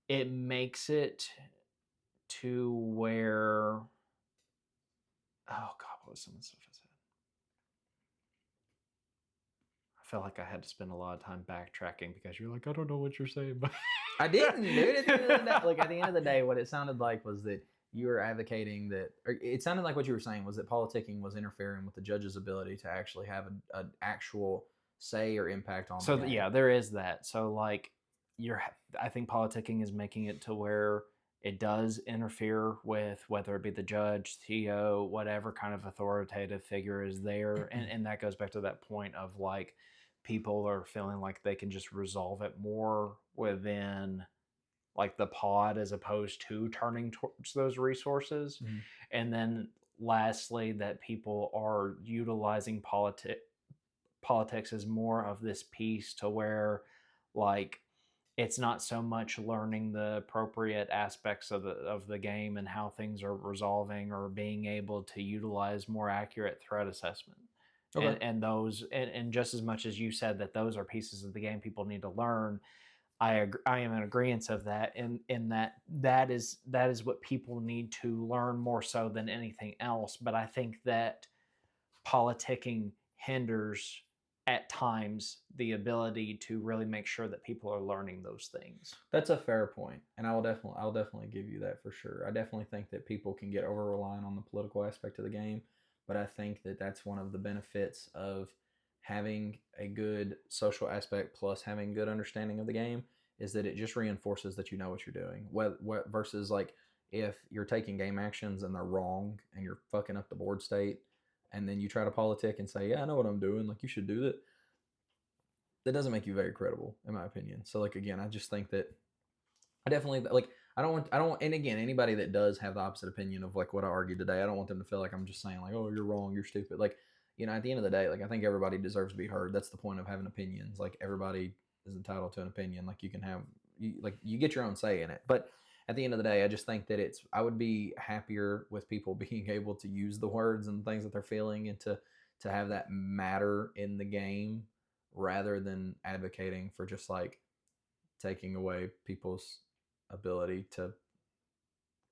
It makes it to where, oh God, what was some of the stuff I said? I felt like I had to spend a lot of time backtracking because you're like, I don't know what you're saying, but I didn't, dude. At the end of the day, like at the end of the day, what it sounded like was that you were advocating that, or it sounded like what you were saying was that politicking was interfering with the judge's ability to actually have an actual say or impact on. So yeah, there is that. So like I think politicking is making it to where it does interfere with whether it be the judge, TO, whatever kind of authoritative figure is there. And that goes back to that point of like people are feeling like they can just resolve it more within like the pod as opposed to turning towards those resources. Mm-hmm. And then lastly, that people are utilizing politics as more of this piece to where like it's not so much learning the appropriate aspects of the game and how things are resolving or being able to utilize more accurate threat assessment. Okay. And those and just as much as you said that those are pieces of the game people need to learn, I am in agreement of that in that is what people need to learn more so than anything else. But I think that politicking hinders at times the ability to really make sure that people are learning those things. That's a fair point, and I'll definitely give you that for sure. I definitely think that people can get over reliant on the political aspect of the game, but I think that that's one of the benefits of having a good social aspect plus having good understanding of the game is that it just reinforces that you know what you're doing. What versus like if you're taking game actions and they're wrong and you're fucking up the board state, and then you try to politic and say, "Yeah, I know what I'm doing. Like you should do that." That doesn't make you very credible, in my opinion. So, like again, I just think that I definitely like. I don't want, and again, anybody that does have the opposite opinion of like what I argued today, I don't want them to feel like I'm just saying like, "Oh, you're wrong, you're stupid." Like, at the end of the day, like I think everybody deserves to be heard. That's the point of having opinions. Like everybody is entitled to an opinion. Like you can have, you get your own say in it. But at the end of the day, I just think that I would be happier with people being able to use the words and things that they're feeling and to have that matter in the game rather than advocating for just like taking away people's ability to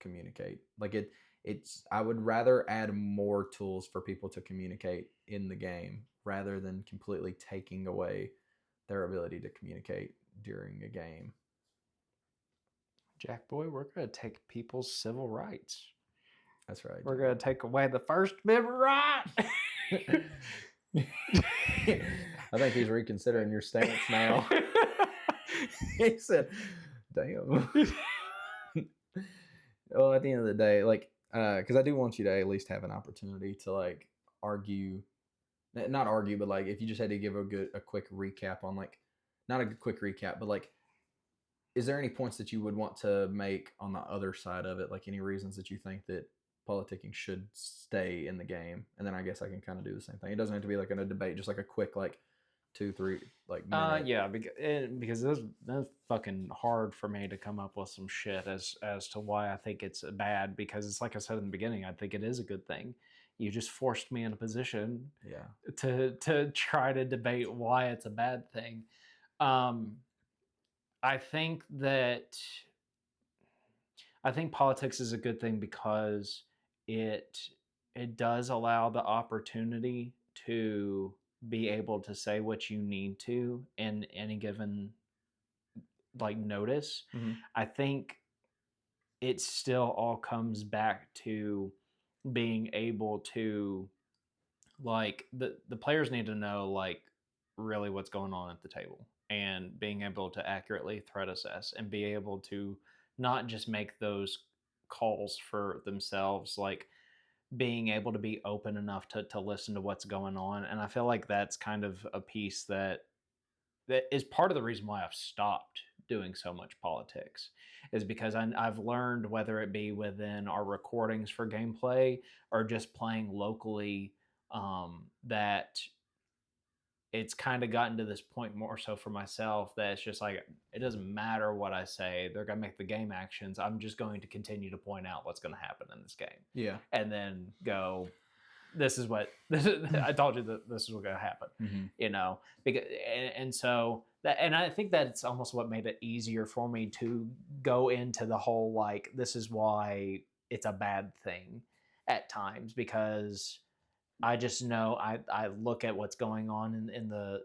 communicate. Like it's I would rather add more tools for people to communicate in the game rather than completely taking away their ability to communicate during a game. Jack Boy, we're going to take people's civil rights. That's right. We're going to take away the First Amendment right. I think he's reconsidering your stance now. He said, "Damn." Well, at the end of the day, like, because I do want you to at least have an opportunity to like argue, not argue, but like if you just had to give a quick recap on like, not a quick recap, but like, is there any points that you would want to make on the other side of it? Like any reasons that you think that politicking should stay in the game? And then I guess I can kind of do the same thing. It doesn't have to be like in a debate, just like a quick like 2-3 like minute. Yeah, because that's fucking hard for me to come up with some shit as to why I think it's bad. Because it's like I said in the beginning, I think it is a good thing. You just forced me in a position, to try to debate why it's a bad thing. I think politics is a good thing because it does allow the opportunity to be able to say what you need to in any given like notice. Mm-hmm. I think it still all comes back to being able to like the players need to know like really what's going on at the table and being able to accurately threat assess and be able to not just make those calls for themselves, like being able to be open enough to listen to what's going on. And I feel like that's kind of a piece that is part of the reason why I've stopped doing so much politics is because I've learned, whether it be within our recordings for gameplay or just playing locally, that it's kind of gotten to this point more so for myself that it's just like, it doesn't matter what I say. They're going to make the game actions. I'm just going to continue to point out what's going to happen in this game. Yeah. And then go, this is I told you that this is what's going to happen, mm-hmm. because, and so that, and I think that's almost what made it easier for me to go into the whole, like, this is why it's a bad thing at times, because I just know I look at what's going on in the,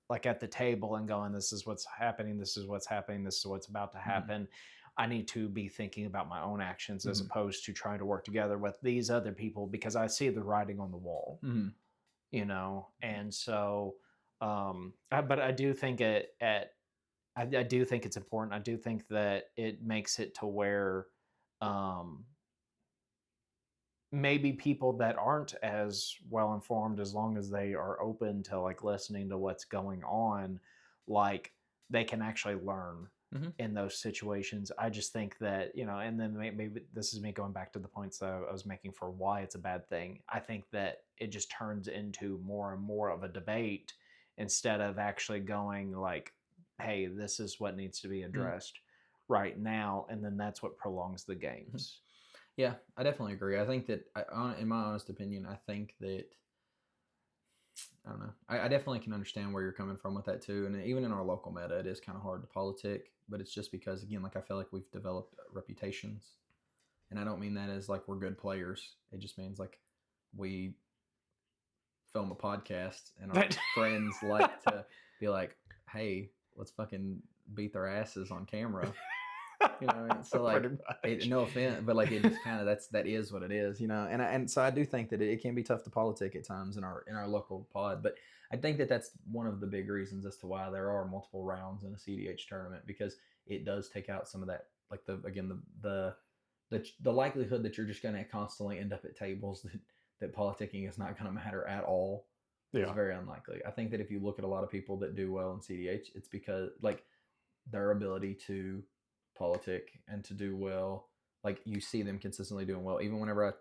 like at the table and going, this is what's happening. This is what's happening. This is what's about to happen. Mm-hmm. I need to be thinking about my own actions as opposed to trying to work together with these other people because I see the writing on the wall, And so, but I do think at I do think it's important. I do think that it makes it to where um, maybe people that aren't as well informed, as long as they are open to like listening to what's going on, like they can actually learn Mm-hmm. in those situations. I just think that, and then maybe this is me going back to the points that I was making for why it's a bad thing. I think that it just turns into more and more of a debate instead of actually going like, hey, this is what needs to be addressed right now, and then that's what prolongs the games. Yeah, I definitely agree. I think that, in my honest opinion, I think that, I don't know. I definitely can understand where you're coming from with that too. And even in our local meta, it is kind of hard to politic, but it's just because, again, like I feel like we've developed reputations. And I don't mean that as like we're good players. It just means like we film a podcast and our friends like to be like, hey, let's fucking beat their asses on camera. You know, so like, no offense, but like it just kind of that is what it is, you know. And so I do think that it can be tough to politic at times in our local pod, but I think that that's one of the big reasons as to why there are multiple rounds in a cEDH tournament, because it does take out some of that, like the likelihood that you're just going to constantly end up at tables that politicking is not going to matter at all. Is very unlikely. I think that if you look at a lot of people that do well in cEDH, it's because like their ability to politic and to do well, like you see them consistently doing well. Even whenever I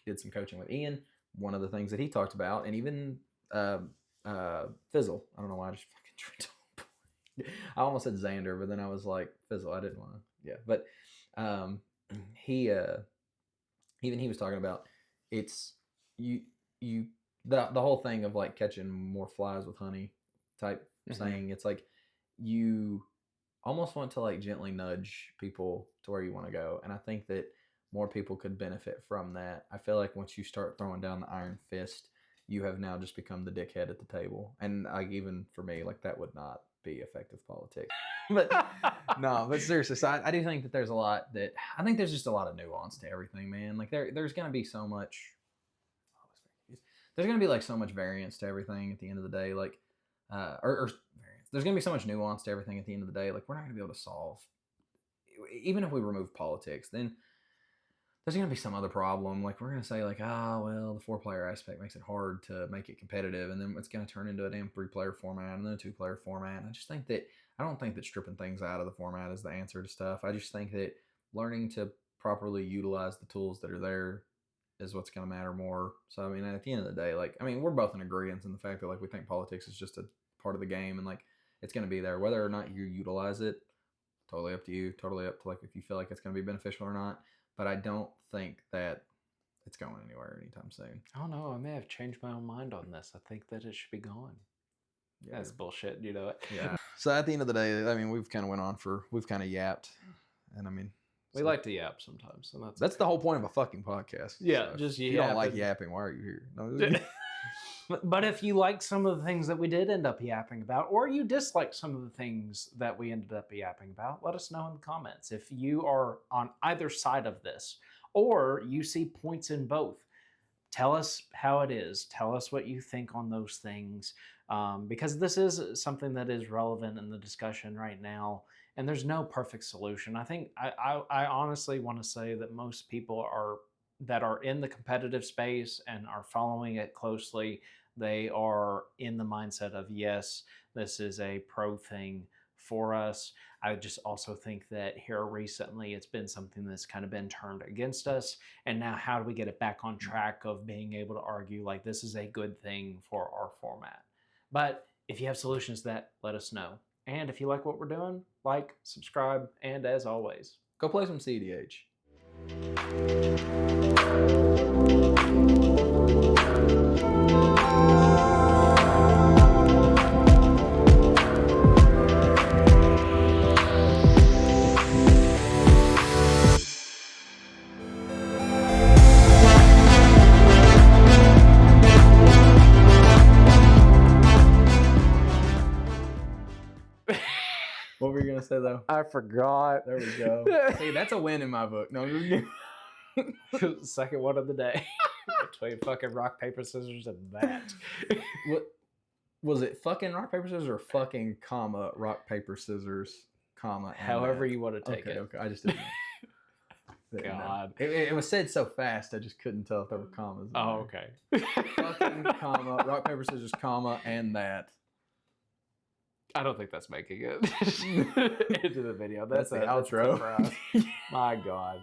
did some coaching with Ian, one of the things that he talked about, and even Fizzle, I don't know why I just fucking tried. I almost said Xander, but then I was like Fizzle. I didn't want to. Yeah, but he even he was talking about it's the whole thing of like catching more flies with honey type saying. It's like you almost want to like gently nudge people to where you want to go, and I think that more people could benefit from that. I feel like once you start throwing down the iron fist, you have now just become the dickhead at the table, and like even for me, like that would not be effective politics. But no, but seriously, so I do think that there's a lot that I think there's just a lot of nuance to everything, man. Like there's gonna be so much. There's gonna be like so much variance to everything at the end of the day, like or there's going to be so much nuance to everything at the end of the day. Like, we're not going to be able to solve, even if we remove politics, then there's going to be some other problem. Like, we're going to say, like, well, the 4-player aspect makes it hard to make it competitive. And then it's going to turn into a damn 3-player format and then a 2-player format. And I don't think that stripping things out of the format is the answer to stuff. I just think that learning to properly utilize the tools that are there is what's going to matter more. So, I mean, at the end of the day, like, I mean, we're both in agreement in the fact that, like, we think politics is just a part of the game, and, like, it's going to be there. Whether or not you utilize it, totally up to you. Totally up to like if you feel like it's going to be beneficial or not. But I don't think that it's going anywhere anytime soon. I don't know. I may have changed my own mind on this. I think that it should be gone. Yeah. That's bullshit. You know it. Yeah. So at the end of the day, I mean, we've kind of yapped, and I mean, we like to yap sometimes, and that's the whole point of a fucking podcast. Yeah, so just if you don't like yapping, why are you here? No, But if you like some of the things that we did end up yapping about, or you dislike some of the things that we ended up yapping about, let us know in the comments. If you are on either side of this, or you see points in both, tell us how it is. Tell us what you think on those things, because this is something that is relevant in the discussion right now, and there's no perfect solution. I think I honestly want to say that most people that are in the competitive space and are following it closely, they are in the mindset of, yes, this is a pro thing for us. I just also think that here recently it's been something that's kind of been turned against us. And now how do we get it back on track of being able to argue like this is a good thing for our format? But if you have solutions to that, let us know. And if you like what we're doing, like, subscribe, and as always, go play some cEDH. What were you gonna say though? I forgot. There we go. Hey, that's a win in my book. No, second one of the day. Between fucking rock, paper, scissors, and that. What? Was it fucking rock paper scissors or fucking comma rock paper scissors comma and However that? you want to take Okay, it. okay. I just didn't know. Didn't know. God. It was said so fast, I just couldn't tell if there were commas. In Oh, there. okay. Fucking comma rock paper scissors comma and that. I don't think that's making it into the video. That's the it. That's outro. it for us. My God.